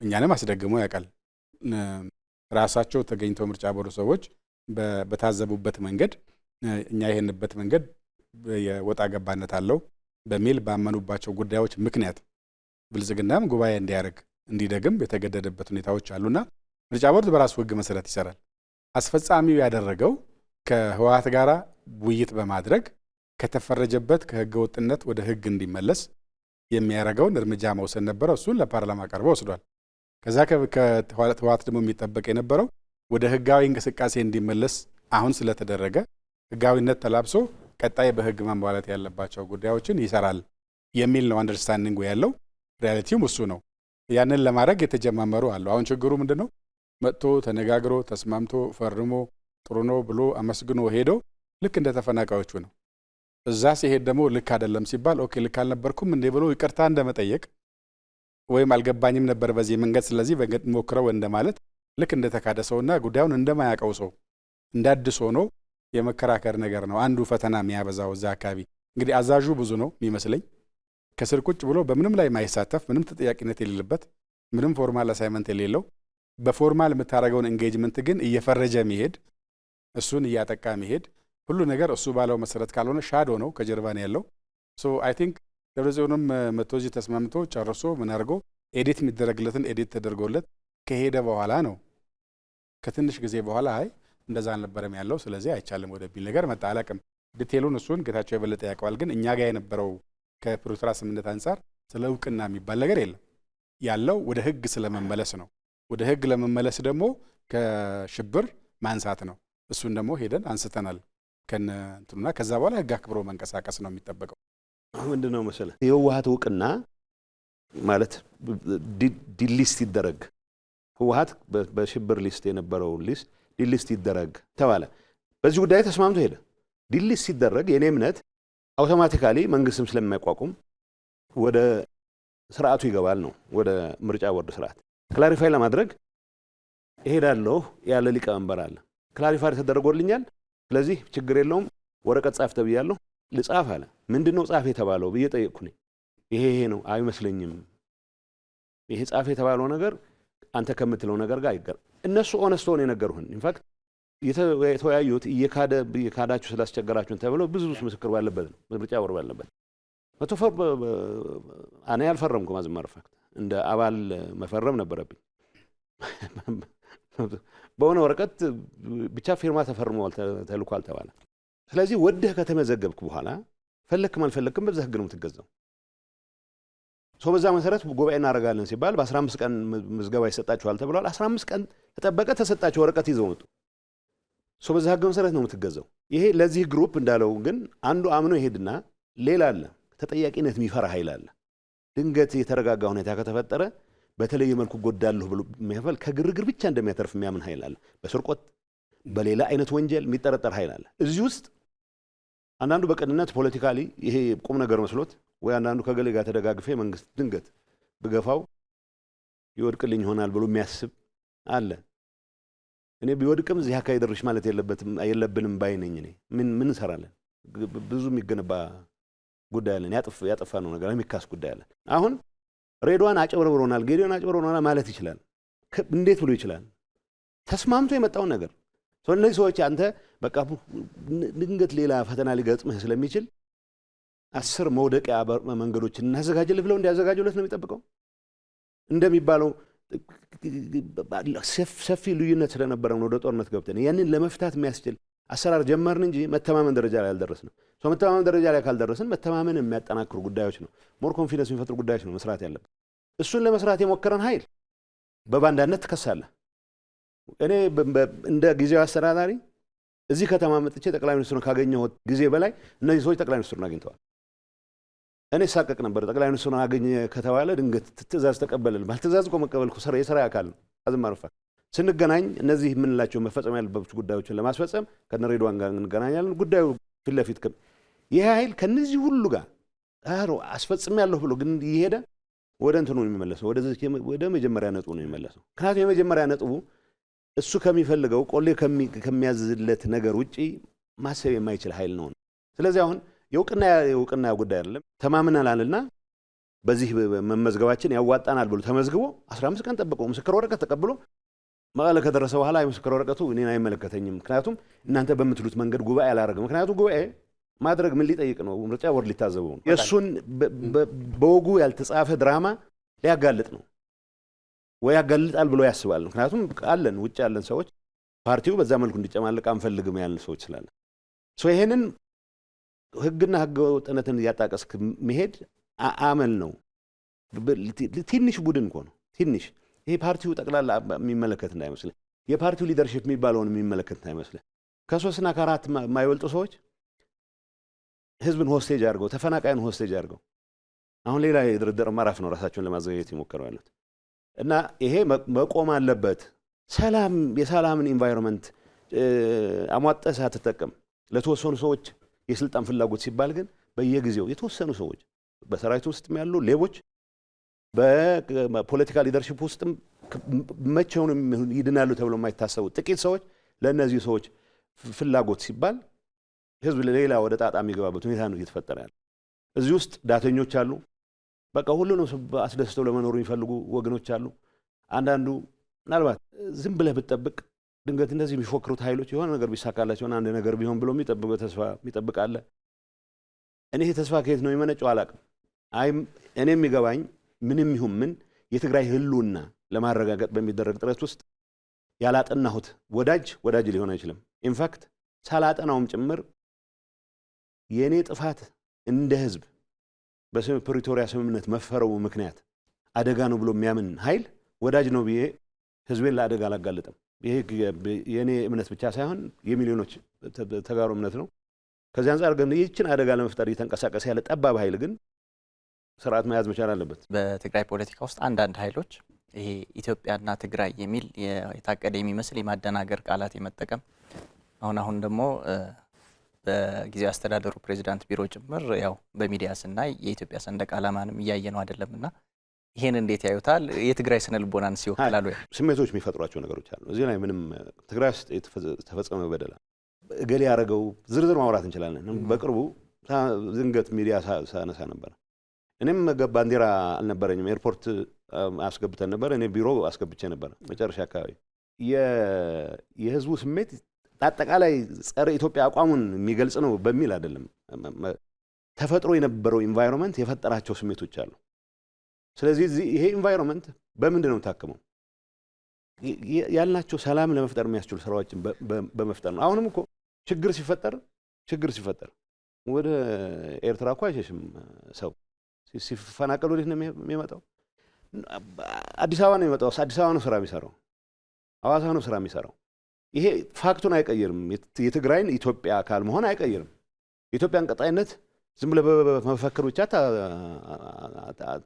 እኛንም አስደግሞ ያውቃል። ራሳቸው ተገኝተው ምርጫ ቦርድ ሰዎች በታዘቡበት መንገድ እኛ ይሄንበት መንገድ የወጣ ገባነት አለው በሚል ባመኑባቸው ጉዳዮች ምክንያት ብልጽግናም ጉባኤ እንዲያደርግ እንዲደግም የተገደደበት ሁኔታዎች አሉና ምርጫ ቦርድ በራሱ ህግ መሰረት ይሰራል። አስፈጻሚው ያደረገው ከህወሓት ጋራ ውይይት በማድረግ ከተፈረጀበት ከህገ ወጥነት ወደ ህግ እንዲመለስ የሚያደርገውን እርምጃ መውሰድ ነበረ። እሱን ለፓርላማ ቀርቦ ወስዷል። ከዛ ከህወሓት ደግሞ የሚጠበቅ የነበረው ወደ ህጋዊ እንቅስቃሴ እንዲመለስ አሁን ስለተደረገ ህጋዊነት ተላብሶ ቀጣይ በህግ ማሟላት ያለባቸው ጉዳዮችን ይሰራል የሚል ነው አንደርስታንዲንጉ ያለው። ሪያሊቲውም እሱ ነው። ያንን ለማድረግ የተጀማመሩ አሉ። አሁን ችግሩ ምንድነው? መጥቶ ተነጋግሮ ተስማምቶ ፈርሞ ጥሩ ነው ብሎ አመስግኖ ሄዶ ልክ እንደ ተፈናቃዮቹ ነው። እዛ ሲሄድ ደግሞ ልክ አይደለም ሲባል ኦኬ ልክ አልነበርኩም እንዴ ብሎ ይቅርታ እንደመጠየቅ ወይም አልገባኝም ነበር በዚህ መንገድ ስለዚህ ሞክረው እንደማለት ልክ እንደተካደ ሰውና ጉዳዩን እንደማያውቀው ሰው እንዳድስ ሆኖ የመከራከር ነገር ነው አንዱ ፈተና የሚያበዛው እዛ አካባቢ። እንግዲህ አዛዡ ብዙ ነው የሚመስለኝ። ከስር ቁጭ ብሎ በምንም ላይ ማይሳተፍ ምንም ተጠያቂነት የሌለበት ምንም ፎርማል አሳይመንት የሌለው በፎርማል የምታደርገውን ኤንጌጅመንት ግን እየፈረጀ መሄድ እሱን እያጠቃ መሄድ ሁሉ ነገር እሱ ባለው መሰረት ካልሆነ ሻዶ ነው ከጀርባ ነው ያለው። ሶ አይ ቲንክ ደብረጽዮንም መቶ እዚህ ተስማምቶ ጨርሶ ምን አድርጎ ኤዲት የሚደረግለትን ኤዲት ተደርጎለት ከሄደ በኋላ ነው ከትንሽ ጊዜ በኋላ አይ እንደዛ አልነበረም ያለው ስለዚህ አይቻልም ወደሚል ነገር መጣ። አላቅም ዲቴሉን እሱን ጌታቸው የበለጠ ያውቀዋል። ግን እኛ ጋር የነበረው ከፕሪቶሪያ ስምምነት አንጻር ስለ እውቅና የሚባል ነገር የለም። ያለው ወደ ህግ ስለመመለስ ነው። ወደ ህግ ለመመለስ ደግሞ ከሽብር ማንሳት ነው። እሱን ደግሞ ሄደን አንስተናል ከእንትኑና ከዛ በኋላ ህግ አክብሮ መንቀሳቀስ ነው የሚጠበቀው። ምንድነው መሰለህ የህወሓት እውቅና ማለት ዲሊስት ይደረግ ህወሓት በሽብር ሊስት የነበረው ሊስት ዲሊስት ይደረግ ተባለ። በዚህ ጉዳይ ተስማምቶ ሄደ። ዲሊስት ሲደረግ የኔ እምነት አውቶማቲካሊ መንግስትም ስለማይቋቁም ወደ ስርዓቱ ይገባል ነው ወደ ምርጫ ቦርድ ስርዓት። ክላሪፋይ ለማድረግ እሄዳለሁ ያለ ሊቀመንበር አለ። ክላሪፋይ ተደርጎልኛል ስለዚህ ችግር የለውም ወረቀት ጻፍ ተብያለሁ ልጻፍ አለ። ምንድነው ጻፍ የተባለው ብዬ ጠየቅኩኝ። ይሄ ነው አይመስለኝም። ይሄ ጻፍ የተባለው ነገር አንተ ከምትለው ነገር ጋር አይገር። እነሱ ኦነስት ሆነው የነገሩህን ኢንፋክት የተወያዩት እየካዳችሁ ስላስቸገራችሁን ተብለው ብዙ ምስክር ባለበት ነው ምርጫ ቦርድ ባለበት እኔ አልፈረምኩም። አዝማር ፋክት እንደ አባል መፈረም ነበረብኝ። በሆነ ወረቀት ብቻ ፊርማ ተፈርሟል ተልኳል ተባለ። ስለዚህ ወደህ ከተመዘገብክ በኋላ ፈለክም አልፈለክም በዛ ህግ ነው የምትገዛው። በዛ መሰረት ጉባኤ እናደርጋለን ሲባል በ15 ቀን ምዝገባ ይሰጣችኋል ተብሏል። 15 ቀን ተጠበቀ፣ ተሰጣቸው፣ ወረቀት ይዘው መጡ። በዛ ህግ መሰረት ነው የምትገዛው። ይሄ ለዚህ ግሩፕ እንዳለው ግን አንዱ አምኖ ይሄድና ሌላ አለ ተጠያቂነት የሚፈራ ኃይል አለ። ድንገት የተረጋጋ ሁኔታ ከተፈጠረ በተለየ መልኩ ጎዳለሁ ብሎ የሚያፈል ከግርግር ብቻ እንደሚያተርፍ የሚያምን ኃይል አለ። በስርቆት በሌላ አይነት ወንጀል የሚጠረጠር ኃይል አለ። እዚህ ውስጥ አንዳንዱ በቅንነት ፖለቲካሊ ይሄ ቁም ነገር መስሎት ወይ አንዳንዱ ከገሌ ጋር ተደጋግፌ መንግስት ድንገት ብገፋው ይወድቅልኝ ይሆናል ብሎ የሚያስብ አለ። እኔ ቢወድቅም እዚህ አካባቢ ደርሽ ማለት የለብንም ባይ ነኝ። እኔ ምን እንሰራለን? ብዙ የሚገነባ ጉዳይ አለን። ያጠፋ ነው ነገር የሚካስ ጉዳይ አለን። አሁን ሬድዋን አጨብረብሮናል፣ ጌዲዮን አጨብረብሮናል ማለት ይችላል። እንዴት ብሎ ይችላል? ተስማምቶ የመጣውን ነገር እነዚህ ሰዎች አንተ በቃ ድንገት ሌላ ፈተና ሊገጥምህ ስለሚችል 10 መውደቂያ መንገዶችን እናዘጋጅልህ ብለው እንዲያዘጋጁለት ነው የሚጠብቀው። እንደሚባለው ሰፊ ልዩነት ስለነበረ ነው ወደ ጦርነት ገብተን ያንን ለመፍታት የሚያስችል አሰራር ጀመርን እንጂ መተማመን ደረጃ ላይ አልደረስንም። መተማመን ደረጃ ላይ ካልደረስን መተማመን የሚያጠናክሩ ጉዳዮች ነው፣ ሞር ኮንፊደንስ የሚፈጥሩ ጉዳዮች ነው መስራት ያለብን። እሱን ለመስራት የሞከረን ኃይል በባንዳነት ትከሳለህ። እኔ እንደ ጊዜያዊ አስተዳዳሪ እዚህ ከተማ መጥቼ ጠቅላይ ሚኒስትሩን ካገኘሁት ጊዜ በላይ እነዚህ ሰዎች ጠቅላይ ሚኒስትሩን አግኝተዋል። እኔ ሳቀቅ ነበር። ጠቅላይ ሚኒስትሩን አገኘ ከተባለ ድንገት ትእዛዝ ተቀበልን። ባልትእዛዝ እኮ መቀበልኩ የሥራ አካል ነው። አዝም አረፋ ስንገናኝ እነዚህ የምንላቸው መፈጸም ያለባቸው ጉዳዮችን ለማስፈጸም ከነ ሬድዋን ጋር እንገናኛለን። ጉዳዩ ፊት ለፊት ይሄ ኃይል ከነዚህ ሁሉ ጋር አስፈጽሜያለሁ ብሎ ግን ይሄደ ወደ እንትኑ ነው የሚመለሰው፣ ወደ መጀመሪያ ነጥቡ ነው የሚመለሰው። ምክንያቱም የመጀመሪያ ነጥቡ እሱ ከሚፈልገው ቆሌ ከሚያዝለት ነገር ውጪ ማሰብ የማይችል ኃይል ነው። ስለዚህ አሁን የእውቅና ጉዳይ አይደለም። ተማምነናልና በዚህ መመዝገባችን ያዋጣናል ብሎ ተመዝግቦ 15 ቀን ጠብቆ ምስክር ወረቀት ተቀብሎ መቀለ ከደረሰ በኋላ የምስክር ወረቀቱ እኔን አይመለከተኝም፣ ምክንያቱም እናንተ በምትሉት መንገድ ጉባኤ አላደረግም። ምክንያቱም ጉባኤ ማድረግ ምን ሊጠይቅ ነው? ምርጫ ቦርድ ሊታዘበው ነው። የእሱን በወጉ ያልተጻፈ ድራማ ሊያጋልጥ ነው ወይ ያጋልጣል ብሎ ያስባል። ምክንያቱም አለን ውጭ ያለን ሰዎች ፓርቲው በዛ መልኩ እንዲጨማለቅ አንፈልግም ያለን ሰዎች ስላለ ይሄንን ህግና ህገ ወጥነትን እያጣቀስክ መሄድ አመል ነው። ትንሽ ቡድን እኮ ነው ትንሽ። ይሄ ፓርቲው ጠቅላላ የሚመለከት እንዳይመስልህ፣ የፓርቲው ሊደርሺፕ የሚባለውን የሚመለከት እንዳይመስልህ። ከ3 እና ከ4 የማይወልጡ ሰዎች ህዝብን ሆስቴጅ አድርገው ተፈናቃይን ሆስቴጅ አድርገው አሁን ሌላ የድርድር ምዕራፍ ነው ራሳቸውን ለማዘጋጀት ይሞክረው ያሉት እና ይሄ መቆም አለበት። የሰላምን ኢንቫይሮንመንት አሟጠህ ሳትጠቀም ለተወሰኑ ሰዎች የስልጣን ፍላጎት ሲባል ግን በየጊዜው የተወሰኑ ሰዎች በሰራዊቱ ውስጥም ያሉ ሌቦች በፖለቲካ ሊደርሺፕ ውስጥም መቼውንም ይድናሉ ተብሎ የማይታሰቡ ጥቂት ሰዎች ለእነዚህ ሰዎች ፍላጎት ሲባል ህዝብ ሌላ ወደ ጣጣ የሚገባበት ሁኔታ ነው እየተፈጠረ ያለ። እዚህ ውስጥ ዳተኞች አሉ። በቃ ሁሉንም አስደስተው ለመኖሩ የሚፈልጉ ወገኖች አሉ። አንዳንዱ ምናልባት ዝም ብለህ ብትጠብቅ ድንገት እንደዚህ የሚፎክሩት ኃይሎች የሆነ ነገር ቢሳካላቸውና አንድ ነገር ቢሆን ብሎ ተስፋ የሚጠብቅ አለ። እኔ ተስፋ ከየት ነው የሚመነጨው አላውቅም። እኔ የሚገባኝ ምንም ይሁን ምን የትግራይ ህልውና ለማረጋገጥ በሚደረግ ጥረት ውስጥ ያላጠናሁት ወዳጅ ሊሆን አይችልም። ኢንፋክት ሳላጠናውም ጭምር የእኔ ጥፋት እንደ ህዝብ በፕሪቶሪያ ስምምነት መፈረሙ ምክንያት አደጋ ነው ብሎ የሚያምን ኃይል ወዳጅ ነው ብዬ ህዝቤን ለአደጋ አላጋልጥም። ይሄ የእኔ እምነት ብቻ ሳይሆን የሚሊዮኖች ተጋሩ እምነት ነው። ከዚህ አንጻር ግን ይህችን አደጋ ለመፍጠር እየተንቀሳቀሰ ያለ ጠባብ ኃይል ግን ስርዓት መያዝ መቻል አለበት። በትግራይ ፖለቲካ ውስጥ አንዳንድ ኃይሎች ይሄ ኢትዮጵያና ትግራይ የሚል የታቀደ የሚመስል የማደናገር ቃላት የመጠቀም አሁን ደግሞ በጊዜያዊ አስተዳደሩ ፕሬዚዳንት ቢሮ ጭምር ያው በሚዲያ ስናይ የኢትዮጵያ ሰንደቅ ዓላማንም እያየ ነው አይደለምና ይሄን እንዴት ያዩታል? የትግራይ ስነ ልቦናን ሲወክላሉ ስሜቶች የሚፈጥሯቸው ነገሮች አሉ። እዚህ ላይ ምንም ትግራይ ውስጥ የተፈጸመ በደል እገሌ ያደረገው ዝርዝር ማውራት እንችላለን። በቅርቡ ዝንገት ሚዲያ ሳነሳ ነበር። እኔም ባንዲራ አልነበረኝም። ኤርፖርት አስገብተን ነበር። እኔ ቢሮ አስገብቼ ነበር። መጨረሻ አካባቢ የህዝቡ ስሜት አጠቃላይ ጸረ ኢትዮጵያ አቋሙን የሚገልጽ ነው በሚል አይደለም። ተፈጥሮ የነበረው ኢንቫይሮንመንት የፈጠራቸው ስሜቶች አሉ። ስለዚህ ይሄ ኢንቫይሮንመንት በምንድን ነው ታከመው ያልናቸው ሰላም ለመፍጠር የሚያስችሉ ስራዎችን በመፍጠር ነው። አሁንም እኮ ችግር ሲፈጠር ወደ ኤርትራ እኮ አይሸሽም ሰው። ሲፈናቀል ወዴት ነው የሚመጣው? አዲስ አበባ ነው የሚመጣው። አዲስ አበባ ነው ስራ የሚሰራው። ሐዋሳ ነው ስራ የሚሰራው። ይሄ ፋክቱን አይቀይርም። የትግራይን ኢትዮጵያ አካል መሆን አይቀይርም። የኢትዮጵያን ቀጣይነት ዝም ብለህ በመፈክር ብቻ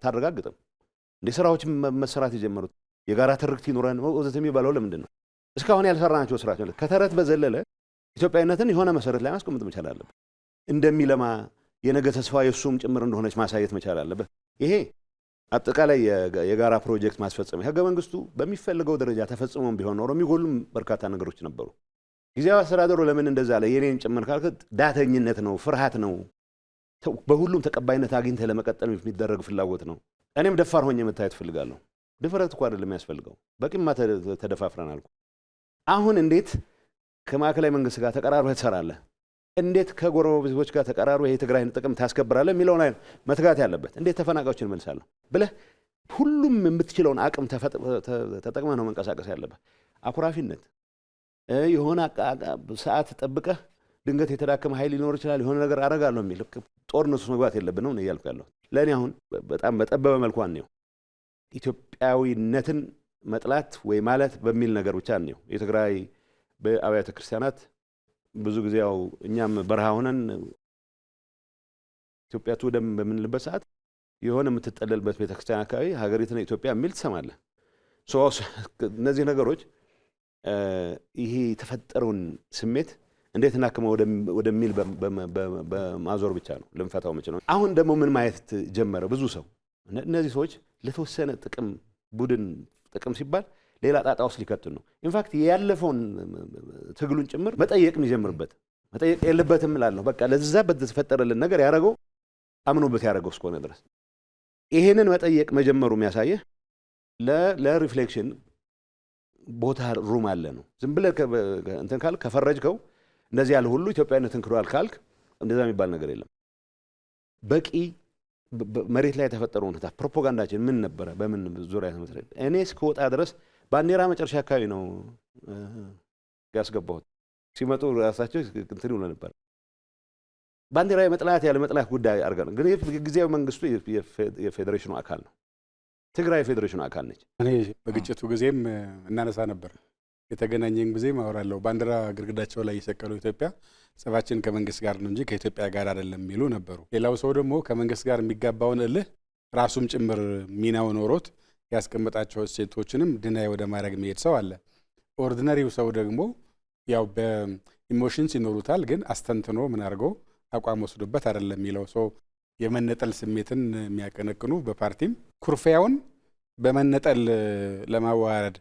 ታረጋግጥም። እንደ ስራዎች መሰራት የጀመሩት የጋራ ትርክት ይኑረን ወዘተ የሚባለው ለምንድን ነው? እስካሁን ያልሰራናቸው ስራዎች ማለት ከተረት በዘለለ ኢትዮጵያዊነትን የሆነ መሰረት ላይ ማስቀመጥ መቻል አለበት። እንደሚለማ የነገ ተስፋ የሱም ጭምር እንደሆነች ማሳየት መቻል አለበት። ይሄ አጠቃላይ የጋራ ፕሮጀክት ማስፈጸም ህገ መንግስቱ በሚፈልገው ደረጃ ተፈጽሞም ቢሆን ኖሮ የሚጎሉም በርካታ ነገሮች ነበሩ። ጊዜያዊ አስተዳደሩ ለምን እንደዛ አለ? የኔን ጭምር ካልከት ዳተኝነት ነው፣ ፍርሃት ነው፣ በሁሉም ተቀባይነት አግኝተህ ለመቀጠል የሚደረግ ፍላጎት ነው። እኔም ደፋር ሆኜ መታየት ፈልጋለሁ። ድፍረት እኮ አይደለም የሚያስፈልገው፣ በቂማ ተደፋፍረናል። አሁን እንዴት ከማዕከላዊ መንግስት ጋር ተቀራርበህ ትሰራለህ? እንዴት ከጎረቤቶች ጋር ተቀራርበህ የትግራይን ጥቅም ታስከብራለህ የሚለው ላይ መትጋት ያለበት። እንዴት ተፈናቃዮችን መልሳለሁ ብለህ ሁሉም የምትችለውን አቅም ተጠቅመህ ነው መንቀሳቀስ ያለበት። አኩራፊነት የሆነ ሰዓት ጠብቀህ ድንገት የተዳከመ ኃይል ሊኖር ይችላል የሆነ ነገር አደርጋለሁ የሚል ጦርነት ውስጥ መግባት የለብንም ነው እያልኩ ያለሁት። ለእኔ አሁን በጣም በጠበበ መልኩ ነው ኢትዮጵያዊነትን መጥላት ወይ ማለት በሚል ነገር ብቻ ነው። የትግራይ በአብያተ ክርስቲያናት ብዙ ጊዜ ያው እኛም በረሃ ሆነን ኢትዮጵያ ትውደም በምንልበት ሰዓት የሆነ የምትጠለልበት ቤተክርስቲያን አካባቢ ሀገሪቱን ኢትዮጵያ የሚል ትሰማለህ። እነዚህ ነገሮች ይሄ የተፈጠረውን ስሜት እንዴት እናክመው ወደሚል በማዞር ብቻ ነው ልንፈታው የምንችለው። አሁን ደግሞ ምን ማየት ጀመረ ብዙ ሰው እነዚህ ሰዎች ለተወሰነ ጥቅም ቡድን ጥቅም ሲባል ሌላ ጣጣ ውስጥ ሊከቱን ነው። ኢንፋክት ያለፈውን ትግሉን ጭምር መጠየቅ የሚጀምርበት መጠየቅ የለበትም እላለሁ። በቃ ለዛ በተፈጠረልን ነገር ያደረገው አምኖበት ያደረገው እስከሆነ ድረስ ይሄንን መጠየቅ መጀመሩ የሚያሳየህ ለሪፍሌክሽን ቦታ ሩም አለ ነው። ዝም ብለህ እንትን ካልክ ከፈረጅከው እንደዚህ ያለ ሁሉ ኢትዮጵያዊነትን ክዷል ካልክ እንደዛ የሚባል ነገር የለም። በቂ መሬት ላይ የተፈጠረው ሁኔታ ፕሮፓጋንዳችን ምን ነበረ? በምን ዙሪያ ተመስረተ? እኔ እስከወጣ ድረስ ባንዲራ መጨረሻ አካባቢ ነው ያስገባሁት። ሲመጡ ራሳቸው እንትን ይሉ ነበር። ባንዲራ የመጥላት ያለ መጥላት ጉዳይ አድርገን ግን ጊዜያዊ መንግስቱ የፌዴሬሽኑ አካል ነው። ትግራይ የፌዴሬሽኑ አካል ነች። እኔ በግጭቱ ጊዜም እናነሳ ነበር። የተገናኘን ጊዜም አወራለሁ። ባንዲራ ግድግዳቸው ላይ የሰቀሉ ኢትዮጵያ ጸባችን ከመንግስት ጋር ነው እንጂ ከኢትዮጵያ ጋር አይደለም የሚሉ ነበሩ። ሌላው ሰው ደግሞ ከመንግስት ጋር የሚጋባውን እልህ ራሱም ጭምር ሚናው ኖሮት ያስቀመጣቸው እሴቶችንም ድናይ ወደ ማድረግ የሚሄድ ሰው አለ። ኦርዲነሪው ሰው ደግሞ ያው በኢሞሽንስ ይኖሩታል፣ ግን አስተንትኖ ምን አድርጎ አቋም ወስዶበት አይደለም የሚለው ሰው የመነጠል ስሜትን የሚያቀነቅኑ በፓርቲም ኩርፊያውን በመነጠል ለማዋረድ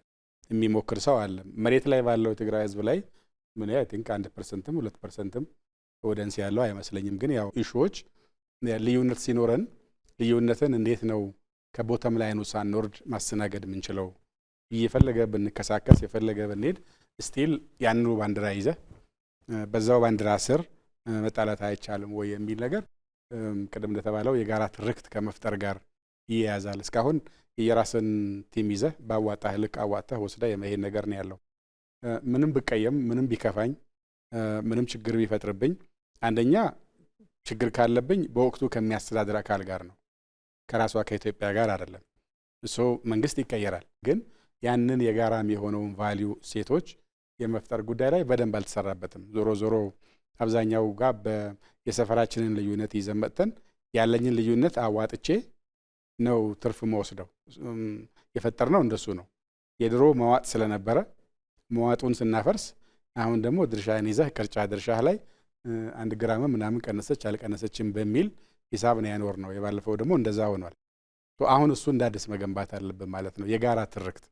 የሚሞክር ሰው አለ። መሬት ላይ ባለው የትግራይ ህዝብ ላይ ምን አይ ቲንክ 1%ም 2%ም ኦዲየንስ ያለው አይመስለኝም። ግን ያው ኢሹዎች ልዩነት ሲኖረን ልዩነትን እንዴት ነው ከቦተም ላይ ነው ሳንወርድ ማስተናገድ የምንችለው? እየፈለገ ብንከሳከስ የፈለገ ብንሄድ ስቲል ያንኑ ባንዲራ ይዘ በዛው ባንዲራ ስር መጣላት አይቻልም ወይ የሚል ነገር ቅድም እንደተባለው የጋራ ትርክት ከመፍጠር ጋር ይያያዛል። እስካሁን የራስን ቲም ይዘህ ባዋጣህ ልክ አዋጣህ ወስደህ የመሄድ ነገር ነው ያለው። ምንም ብቀየም ምንም ቢከፋኝ ምንም ችግር ቢፈጥርብኝ አንደኛ ችግር ካለብኝ በወቅቱ ከሚያስተዳድር አካል ጋር ነው፣ ከራሷ ከኢትዮጵያ ጋር አይደለም። እሱ መንግስት ይቀየራል፣ ግን ያንን የጋራም የሆነውን ቫልዩ ሴቶች የመፍጠር ጉዳይ ላይ በደንብ አልተሰራበትም። ዞሮ ዞሮ አብዛኛው ጋር የሰፈራችንን ልዩነት ይዘን መጥተን ያለኝን ልዩነት አዋጥቼ ነው ትርፍ መወስደው የፈጠርነው እንደሱ ነው። የድሮ መዋጥ ስለነበረ መዋጡን ስናፈርስ አሁን ደግሞ ድርሻህን ይዘህ ቅርጫ ድርሻህ ላይ 1 ግራም ምናምን ቀነሰች አልቀነሰችም በሚል ሂሳብ ነው ያኖር ነው። የባለፈው ደግሞ እንደዛ ሆኗል። አሁን እሱ እንዳዲስ መገንባት አለብን ማለት ነው። የጋራ ትርክት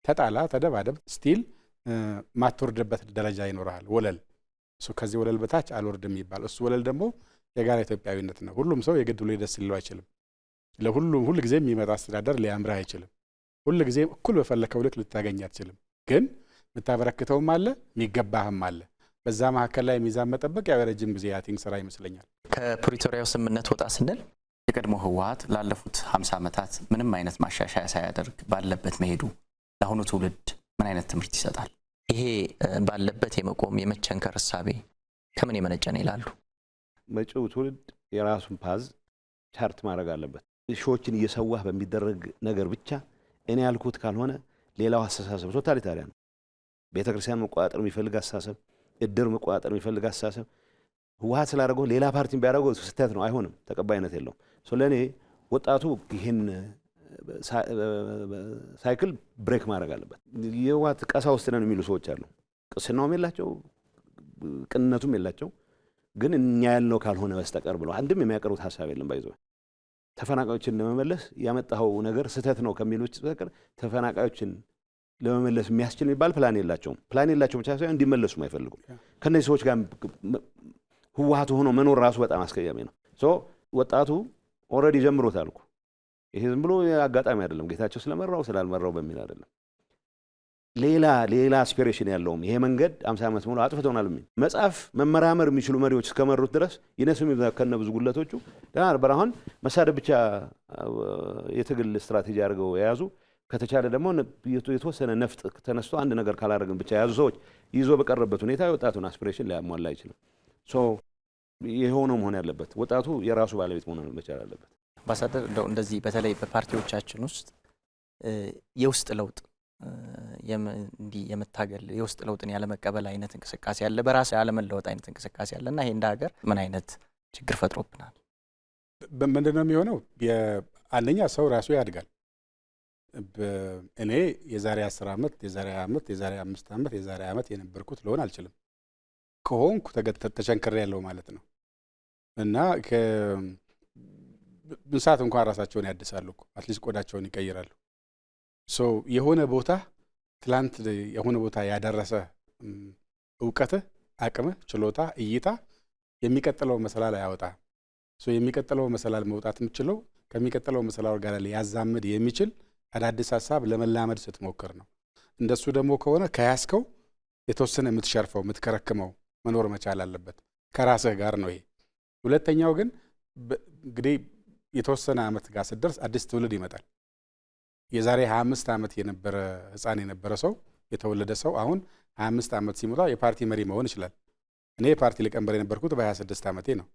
ተጣላ ተደባደብ ስቲል ማትወርድበት ደረጃ ይኖርሃል። ወለል እሱ ከዚህ ወለል በታች አልወርድም ይባል። እሱ ወለል ደግሞ የጋራ ኢትዮጵያዊነት ነው። ሁሉም ሰው የግድ ብሎ ደስ ሊለው አይችልም። ለሁሉም ሁሉ ጊዜ የሚመጣ አስተዳደር ሊያምርህ አይችልም። ሁሉ ጊዜ እኩል በፈለከው ልክ ልታገኝ አትችልም። ግን የምታበረክተውም አለ የሚገባህም አለ። በዛ መካከል ላይ ሚዛን መጠበቅ ያው ረጅም ጊዜ ያቲንግ ስራ ይመስለኛል። ከፕሪቶሪያው ስምምነት ወጣ ስንል የቀድሞ ህወሓት ላለፉት 50 ዓመታት ምንም አይነት ማሻሻያ ሳያደርግ ባለበት መሄዱ ለአሁኑ ትውልድ ምን አይነት ትምህርት ይሰጣል? ይሄ ባለበት የመቆም የመቸንከር ሐሳቤ ከምን የመነጨ ነው ይላሉ? መጪው ትውልድ የራሱን ፓዝ ቻርት ማድረግ አለበት። ሾችን እየሰዋህ በሚደረግ ነገር ብቻ እኔ ያልኩት ካልሆነ ሌላው አስተሳሰብ ቶታሊታሪያን ቤተክርስቲያን መቋጠር የሚፈልግ አስተሳሰብ፣ እድር መቋጠር የሚፈልግ አስተሳሰብ ህወሓት ስላደረገው ሌላ ፓርቲም ቢያደርገው ስህተት ነው፣ አይሆንም፣ ተቀባይነት የለውም። ለእኔ ወጣቱ ይህን ሳይክል ብሬክ ማድረግ አለበት። የህወሓት ቀሳውስት ነን የሚሉ ሰዎች አሉ። ቅስናውም የላቸው ቅንነቱም የላቸው፣ ግን እኛ ያልነው ካልሆነ በስተቀር ብለው አንድም የሚያቀርቡት ሀሳብ የለም። ባይዞ ተፈናቃዮችን ለመመለስ ያመጣው ነገር ስህተት ነው ከሚሉት በቀር ተፈናቃዮችን ለመመለስ የሚያስችል የሚባል ፕላን የላቸውም። ፕላን የላቸውም ብቻ ሳይሆን እንዲመለሱም አይፈልጉም። ከነዚህ ሰዎች ጋር ህወሓት ሆኖ መኖር ራሱ በጣም አስቀያሚ ነው። ወጣቱ ኦልሬዲ ጀምሮታል እኮ። ይሄ ዝም ብሎ አጋጣሚ አይደለም፣ ጌታቸው ስለመራው ስላልመራው በሚል አይደለም። ሌላ አስፒሬሽን ያለውም ይሄ መንገድ 50 ዓመት ሙሉ አጥፍቶናል የሚል መጽሐፍ መመራመር የሚችሉ መሪዎች እስከመሩት ድረስ ይነሱም ከነ ብዙ ጉለቶቹ ደህና ነበር። አሁን መሳደብ ብቻ የትግል ስትራቴጂ አድርገው የያዙ ከተቻለ ደግሞ የተወሰነ ነፍጥ ተነስቶ አንድ ነገር ካላደረግን ብቻ የያዙ ሰዎች ይዞ በቀረበት ሁኔታ የወጣቱን አስፒሬሽን ሊያሟላ አይችልም። የሆነው መሆን ያለበት ወጣቱ የራሱ ባለቤት መሆን መቻል አለበት። አምባሳደር እንደዚህ በተለይ በፓርቲዎቻችን ውስጥ የውስጥ ለውጥ እንዲህ የመታገል የውስጥ ለውጥን ያለመቀበል አይነት እንቅስቃሴ ያለ፣ በራስ ያለመለወጥ አይነት እንቅስቃሴ ያለና ይሄ እንደ ሀገር ምን አይነት ችግር ፈጥሮብናል? ምንድነው የሚሆነው? አንደኛ ሰው ራሱ ያድጋል። እኔ የዛሬ 10 ዓመት የዛሬ 20 ዓመት የዛሬ 5 ዓመት የዛሬ ዓመት የነበርኩት ልሆን አልችልም። ከሆንኩ ተቸንክሬ ያለው ማለት ነው። እና እንስሳት እንኳን ራሳቸውን ያድሳሉ እኮ አትሊስት ቆዳቸውን ይቀይራሉ። የሆነ ቦታ ትላንት የሆነ ቦታ ያደረሰ እውቀትህ፣ አቅምህ፣ ችሎታ፣ እይታ የሚቀጥለው መሰላል ያወጣ። የሚቀጥለው መሰላል መውጣት የምችለው ከሚቀጥለው መሰላል ጋር ሊያዛምድ የሚችል አዳዲስ ሀሳብ ለመላመድ ስትሞክር ነው። እንደሱ ደግሞ ከሆነ ከያዝከው የተወሰነ የምትሸርፈው የምትከረክመው መኖር መቻል አለበት ከራስህ ጋር ነው ይሄ። ሁለተኛው ግን እንግዲህ የተወሰነ ዓመት ጋር ስትደርስ አዲስ ትውልድ ይመጣል። የዛሬ 25 ዓመት የነበረ ህፃን የነበረ ሰው የተወለደ ሰው አሁን 25 ዓመት ሲሞላ የፓርቲ መሪ መሆን ይችላል። እኔ የፓርቲ ሊቀመንበር የነበርኩት በ26 ዓመቴ ነው።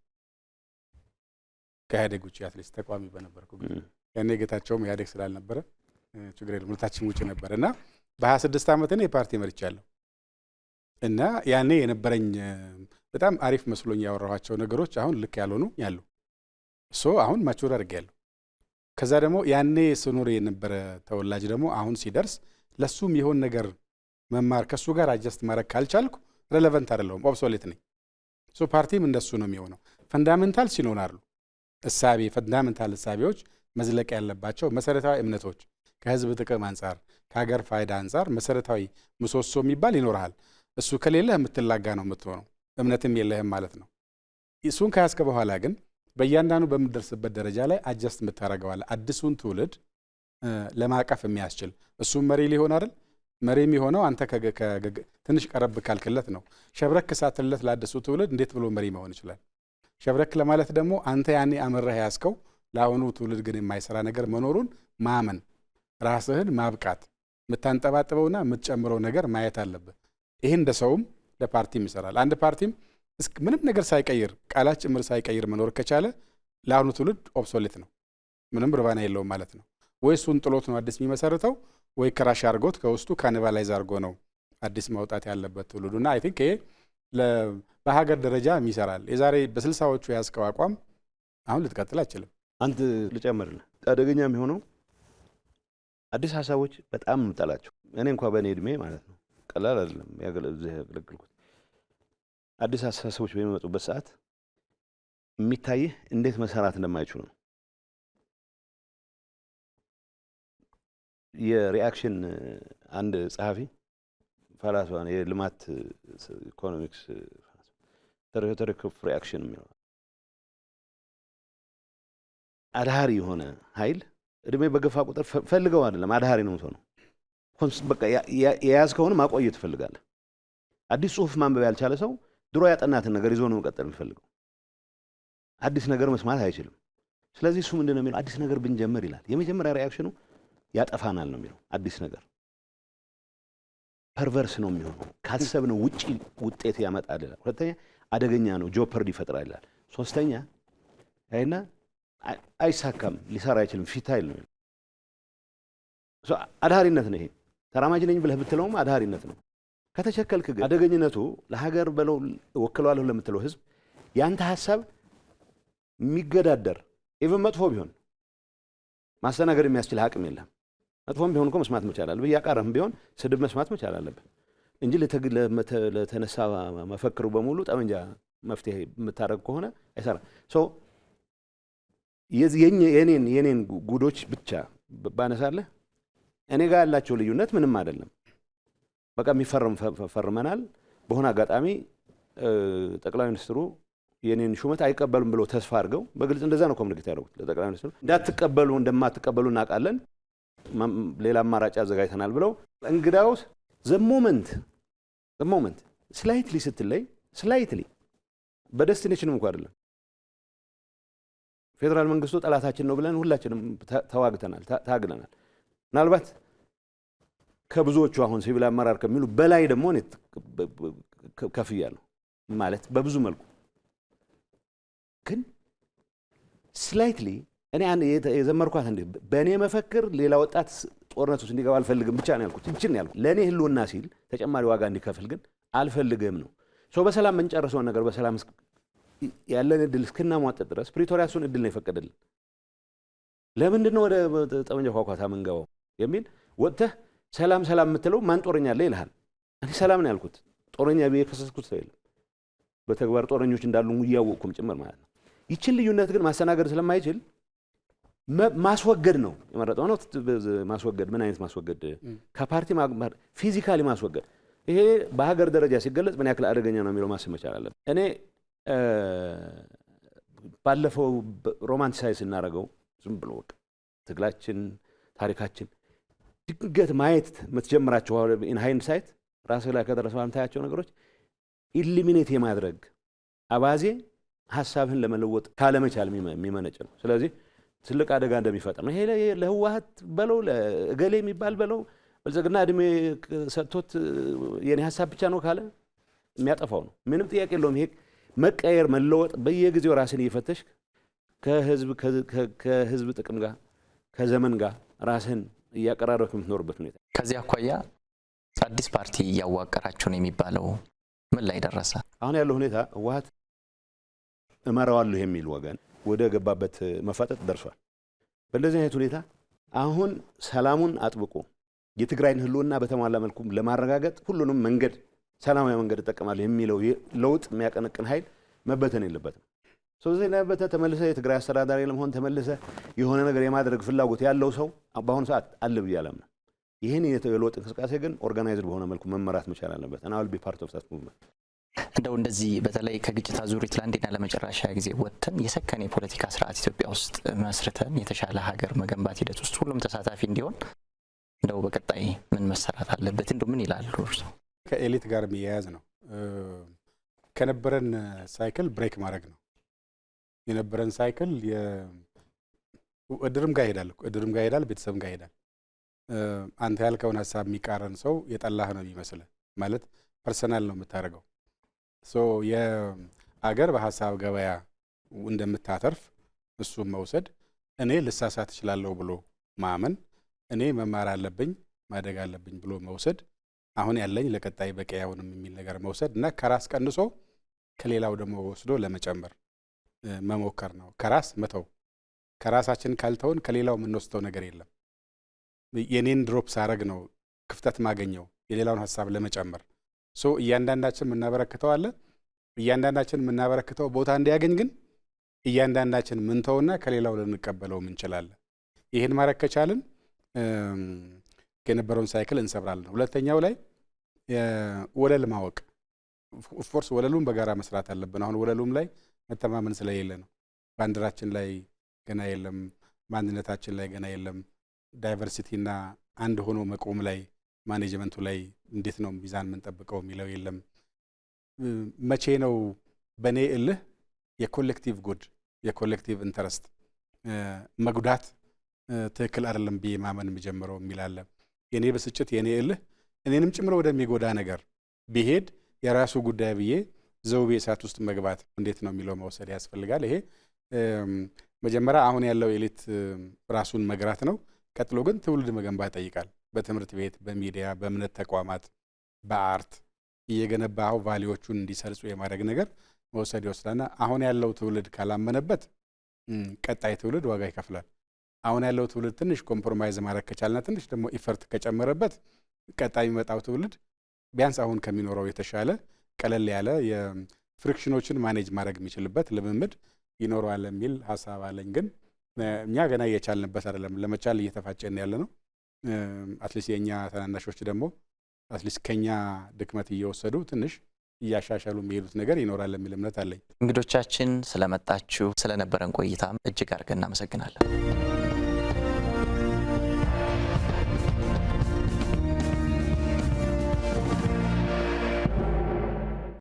ከኢህአዴግ ውጭ አትሊስት ተቋሚ በነበርኩ ጊዜ ያኔ ጌታቸውም ኢህአዴግ ስላልነበረ ችግር የለም ሁለታችን ውጭ ነበር እና በ26 ዓመት እኔ የፓርቲ መርቻለሁ። እና ያኔ የነበረኝ በጣም አሪፍ መስሎኝ ያወራኋቸው ነገሮች አሁን ልክ ያልሆኑ ያሉ አሁን ማቹር አድርጌያለሁ። ከዛ ደግሞ ያኔ ስኖር የነበረ ተወላጅ ደግሞ አሁን ሲደርስ ለሱም ይሆን ነገር መማር ከሱ ጋር አጀስት ማድረግ ካልቻልኩ ሬሌቫንት አይደለሁም፣ ኦብሶሌት ነኝ። ፓርቲም እንደሱ ነው የሚሆነው። ፈንዳሜንታል ሲኖራሉ እሳቤ ፈንዳሜንታል እሳቤዎች መዝለቅ ያለባቸው መሰረታዊ እምነቶች ከህዝብ ጥቅም አንጻር ከሀገር ፋይዳ አንጻር መሰረታዊ ምሰሶ የሚባል ይኖርሃል። እሱ ከሌለህ የምትላጋ ነው የምትሆነው፣ እምነትም የለህም ማለት ነው። እሱን ከያዝከ በኋላ ግን በእያንዳንዱ በምትደርስበት ደረጃ ላይ አጀስት የምታደርገዋለህ አዲሱን ትውልድ ለማቀፍ የሚያስችል። እሱም መሪ ሊሆን አይደል? መሪ የሚሆነው አንተ ትንሽ ቀረብ ካልክለት ነው። ሸብረክ ሳትለት ለአዲሱ ትውልድ እንዴት ብሎ መሪ መሆን ይችላል? ሸብረክ ለማለት ደግሞ አንተ ያኔ አምረህ ያዝከው ለአሁኑ ትውልድ ግን የማይሰራ ነገር መኖሩን ማመን፣ ራስህን ማብቃት፣ የምታንጠባጥበውና የምትጨምረው ነገር ማየት አለብህ። ይሄ እንደ ሰውም ለፓርቲም ይሰራል። አንድ ፓርቲም ምንም ነገር ሳይቀይር ቃላት ጭምር ሳይቀይር መኖር ከቻለ ለአሁኑ ትውልድ ኦብሶሌት ነው፣ ምንም ርባና የለውም ማለት ነው። ወይ እሱን ጥሎት ነው አዲስ የሚመሰርተው፣ ወይ ክራሽ አድርጎት ከውስጡ ካኒባላይዝ አድርጎ ነው አዲስ ማውጣት ያለበት ትውልዱና አይ ቲንክ ይሄ በሀገር ደረጃ ይሰራል። የዛሬ በ60ዎቹ የያዝከው አቋም አሁን ልትቀጥል አይችልም። አንድ ልጨምርልህ፣ አደገኛ የሚሆነው አዲስ ሀሳቦች በጣም እንጠላቸው። እኔ እንኳ በእኔ እድሜ ማለት ነው ቀላል አይደለም ያገለግልኩት። አዲስ ሀሳቦች በሚመጡበት ሰዓት የሚታይህ እንዴት መሰራት እንደማይችሉ ነው። የሪአክሽን አንድ ጸሐፊ ፈላስፋ የልማት ኢኮኖሚክስ ተረክፍ ሪአክሽን የሚለው አድሃሪ የሆነ ኃይል እድሜ በገፋ ቁጥር ፈልገው አይደለም አድሃሪ ነው የምትሆነው። በቃ የያዝከውን ማቆየት ትፈልጋለህ። አዲስ ጽሁፍ ማንበብ ያልቻለ ሰው ድሮ ያጠናትን ነገር ይዞ ነው መቀጠል የሚፈልገው። አዲስ ነገር መስማት አይችልም። ስለዚህ እሱ ምንድን ነው የሚለው? አዲስ ነገር ብንጀምር ይላል። የመጀመሪያ ሪአክሽኑ ያጠፋናል ነው የሚለው። አዲስ ነገር ፐርቨርስ ነው የሚሆነው፣ ካሰብነው ውጪ ውጤት ያመጣል ይላል። ሁለተኛ አደገኛ ነው፣ ጆፐርድ ይፈጥራል ይላል። ሶስተኛ አይና አይሳካም፣ ሊሰራ አይችልም፣ ፊታይል ነው። አድሃሪነት ነው ይሄ። ተራማጅ ነኝ ብለህ ብትለውም አድሃሪነት ነው። ከተቸከልክ ግን አደገኝነቱ ለሀገር በለው ወክለዋለሁ ለምትለው ህዝብ ያንተ ሐሳብ የሚገዳደር ኢቭን መጥፎ ቢሆን ማስተናገድ የሚያስችል አቅም የለም። መጥፎም ቢሆን እኮ መስማት መቻል አለብህ። ያቃረም ቢሆን ስድብ መስማት መቻል አለብህ እንጂ ለተነሳ መፈክሩ በሙሉ ጠመንጃ መፍትሄ የምታደርግ ከሆነ አይሰራም። የኔን ጉዶች ብቻ ባነሳለህ እኔ ጋር ያላቸው ልዩነት ምንም አይደለም። በቃ የሚፈርም ፈርመናል። በሆነ አጋጣሚ ጠቅላይ ሚኒስትሩ የኔን ሹመት አይቀበሉም ብሎ ተስፋ አድርገው በግልጽ እንደዛ ነው ኮሙኒኬት ያደረጉት ለጠቅላይ ሚኒስትሩ። እንደማትቀበሉ እናውቃለን፣ ሌላ አማራጭ አዘጋጅተናል ብለው እንግዳውስ ዘ ሞመንት ስላይትሊ ስትለይ ስላይትሊ በደስቲኔሽንም እንኳን አይደለም ፌደራል መንግስቱ ጠላታችን ነው ብለን ሁላችንም ተዋግተናል፣ ታግለናል። ምናልባት ከብዙዎቹ አሁን ሲቪል አመራር ከሚሉ በላይ ደግሞ እኔ ከፍያለሁ ማለት በብዙ መልኩ ግን ስላይትሊ እኔ የዘመርኳት እንዴ በእኔ መፈክር ሌላ ወጣት ጦርነት ውስጥ እንዲገባ አልፈልግም ብቻ ነው ያልኩት። እንችን ያልኩት ለእኔ ህልውና ሲል ተጨማሪ ዋጋ እንዲከፍል ግን አልፈልግም ነው። ሰው በሰላም የምንጨርሰውን ነገር በሰላም ያለን እድል እስክናሟጠጥ ድረስ ፕሪቶሪያ እሱን እድል ነው የፈቀደልን። ለምንድን ነው ወደ ጠመንጃ ኳኳታ የምንገባው የሚል ወጥተህ ሰላም የምትለው ማን ጦረኛ አለ ይልሃል። እኔ ሰላም ነው ያልኩት፣ ጦረኛ ብዬ የከሰስኩት ሰው የለም። በተግባር ጦረኞች እንዳሉ እያወቅኩም ጭምር ማለት ነው። ይችን ልዩነት ግን ማስተናገድ ስለማይችል ማስወገድ ነው የመረጠው ነው። ማስወገድ ምን አይነት ማስወገድ? ከፓርቲ ፊዚካሊ ማስወገድ። ይሄ በሀገር ደረጃ ሲገለጽ ምን ያክል አደገኛ ነው የሚለው ማሰብ መቻል አለብን። እኔ ባለፈው ሮማንቲሳይዝ ስናደርገው ዝም ብሎ በቃ ትግላችን ታሪካችን ድንገት ማየት የምትጀምራቸው ኢን ሃይንድሳይት ራስህ ላይ ከደረሰ የምታያቸው ነገሮች ኢሊሚኔት የማድረግ አባዜ ሀሳብህን ለመለወጥ ካለመቻል የሚመነጭ ነው። ስለዚህ ትልቅ አደጋ እንደሚፈጥር ነው። ይሄ ለህወሓት በለው ለእገሌ የሚባል በለው ብልጽግና እድሜ ሰጥቶት የኔ ሀሳብ ብቻ ነው ካለ የሚያጠፋው ነው። ምንም ጥያቄ የለውም። ይሄ መቀየር መለወጥ በየጊዜው ራስን እየፈተሽ ከህዝብ ጥቅም ጋር ከዘመን ጋር ራስን እያቀራረብክ የምትኖርበት ሁኔታ። ከዚህ አኳያ አዲስ ፓርቲ እያዋቀራችሁ ነው የሚባለው ምን ላይ ደረሰ? አሁን ያለው ሁኔታ ህወሓት እመራዋለሁ የሚል ወገን ወደ ገባበት መፋጠጥ ደርሷል። በእንደዚህ አይነት ሁኔታ አሁን ሰላሙን አጥብቆ የትግራይን ህልውና በተሟላ መልኩ ለማረጋገጥ ሁሉንም መንገድ ሰላማዊ መንገድ እጠቀማለሁ የሚለው ለውጥ የሚያቀነቅን ኃይል መበተን የለበትም። ስለዚህ ለበተ ተመልሰ የትግራይ አስተዳዳሪ ለመሆን ተመልሰ የሆነ ነገር የማድረግ ፍላጎት ያለው ሰው በአሁኑ ሰዓት አለ ብዬ አላምንም። ይህን የለውጥ እንቅስቃሴ ግን ኦርጋናይዝድ በሆነ መልኩ መመራት መቻል አለበት። እና አል ቢ ፓርት ኦፍ ዛት ሙቭመንት። እንደው እንደዚህ በተለይ ከግጭት አዙሪት ለአንዴና ለመጨረሻ ጊዜ ወጥተን የሰከነ የፖለቲካ ስርዓት ኢትዮጵያ ውስጥ መስርተን የተሻለ ሀገር መገንባት ሂደት ውስጥ ሁሉም ተሳታፊ እንዲሆን እንደው በቀጣይ ምን መሰራት አለበት? እንደው ምን ይላሉ እርሶ? ከኤሊት ጋር የሚያያዝ ነው። ከነበረን ሳይክል ብሬክ ማድረግ ነው። የነበረን ሳይክል እድርም ጋር ይሄዳል፣ ቤተሰብም ጋር ይሄዳል። አንተ ያልከውን ሀሳብ የሚቃረን ሰው የጠላህ ነው የሚመስልህ። ማለት ፐርሰናል ነው የምታደርገው። ሶ የአገር በሀሳብ ገበያ እንደምታተርፍ እሱም መውሰድ፣ እኔ ልሳሳት እችላለሁ ብሎ ማመን፣ እኔ መማር አለብኝ ማደግ አለብኝ ብሎ መውሰድ፣ አሁን ያለኝ ለቀጣይ በቂ አይሆንም የሚል ነገር መውሰድ እና ከራስ ቀንሶ ከሌላው ደግሞ ወስዶ ለመጨመር መሞከር ነው። ከራስ መተው። ከራሳችን ካልተውን ከሌላው የምንወስደው ነገር የለም። የኔን ድሮፕ ሳረግ ነው ክፍተት ማገኘው የሌላውን ሀሳብ ለመጨመር። ሶ እያንዳንዳችን የምናበረክተው አለ። እያንዳንዳችን የምናበረክተው ቦታ እንዲያገኝ ግን እያንዳንዳችን ምንተውና ከሌላው ልንቀበለው እንችላለን። ይህን ማድረግ ከቻልን የነበረውን ሳይክል እንሰብራለን። ሁለተኛው ላይ ወለል ማወቅ። ኦፍኮርስ ወለሉን በጋራ መስራት አለብን። አሁን ወለሉም ላይ መተማመን ስለሌለ ነው። ባንዲራችን ላይ ገና የለም፣ ማንነታችን ላይ ገና የለም። ዳይቨርሲቲና አንድ ሆኖ መቆም ላይ ማኔጅመንቱ ላይ እንዴት ነው ሚዛን የምንጠብቀው የሚለው የለም። መቼ ነው በእኔ እልህ የኮሌክቲቭ ጉድ የኮሌክቲቭ ኢንተረስት መጉዳት ትክክል አይደለም ብዬ ማመን የሚጀምረው የሚላለ የኔ ብስጭት የኔ እልህ እኔንም ጭምር ወደሚጎዳ ነገር ቢሄድ የራሱ ጉዳይ ብዬ ዘውቤ እሳት ውስጥ መግባት እንዴት ነው የሚለው መውሰድ ያስፈልጋል። ይሄ መጀመሪያ አሁን ያለው ኤሊት ራሱን መግራት ነው። ቀጥሎ ግን ትውልድ መገንባት ይጠይቃል። በትምህርት ቤት፣ በሚዲያ፣ በእምነት ተቋማት፣ በአርት እየገነባው ቫሊዎቹን እንዲሰርጹ የማድረግ ነገር መውሰድ ይወስዳልና አሁን ያለው ትውልድ ካላመነበት ቀጣይ ትውልድ ዋጋ ይከፍላል። አሁን ያለው ትውልድ ትንሽ ኮምፕሮማይዝ ማድረግ ከቻልና ትንሽ ደግሞ ኢፈርት ከጨመረበት ቀጣይ የሚመጣው ትውልድ ቢያንስ አሁን ከሚኖረው የተሻለ ቀለል ያለ የፍሪክሽኖችን ማኔጅ ማድረግ የሚችልበት ልምምድ ይኖረዋል የሚል ሀሳብ አለኝ። ግን እኛ ገና እየቻልንበት አይደለም፣ ለመቻል እየተፋጨን ያለ ነው። አትሊስት የኛ ተናናሾች ደግሞ አትሊስት ከኛ ድክመት እየወሰዱ ትንሽ እያሻሻሉ የሚሄዱት ነገር ይኖራል የሚል እምነት አለኝ። እንግዶቻችን ስለመጣችሁ ስለነበረን ቆይታም እጅግ አድርገን እናመሰግናለን።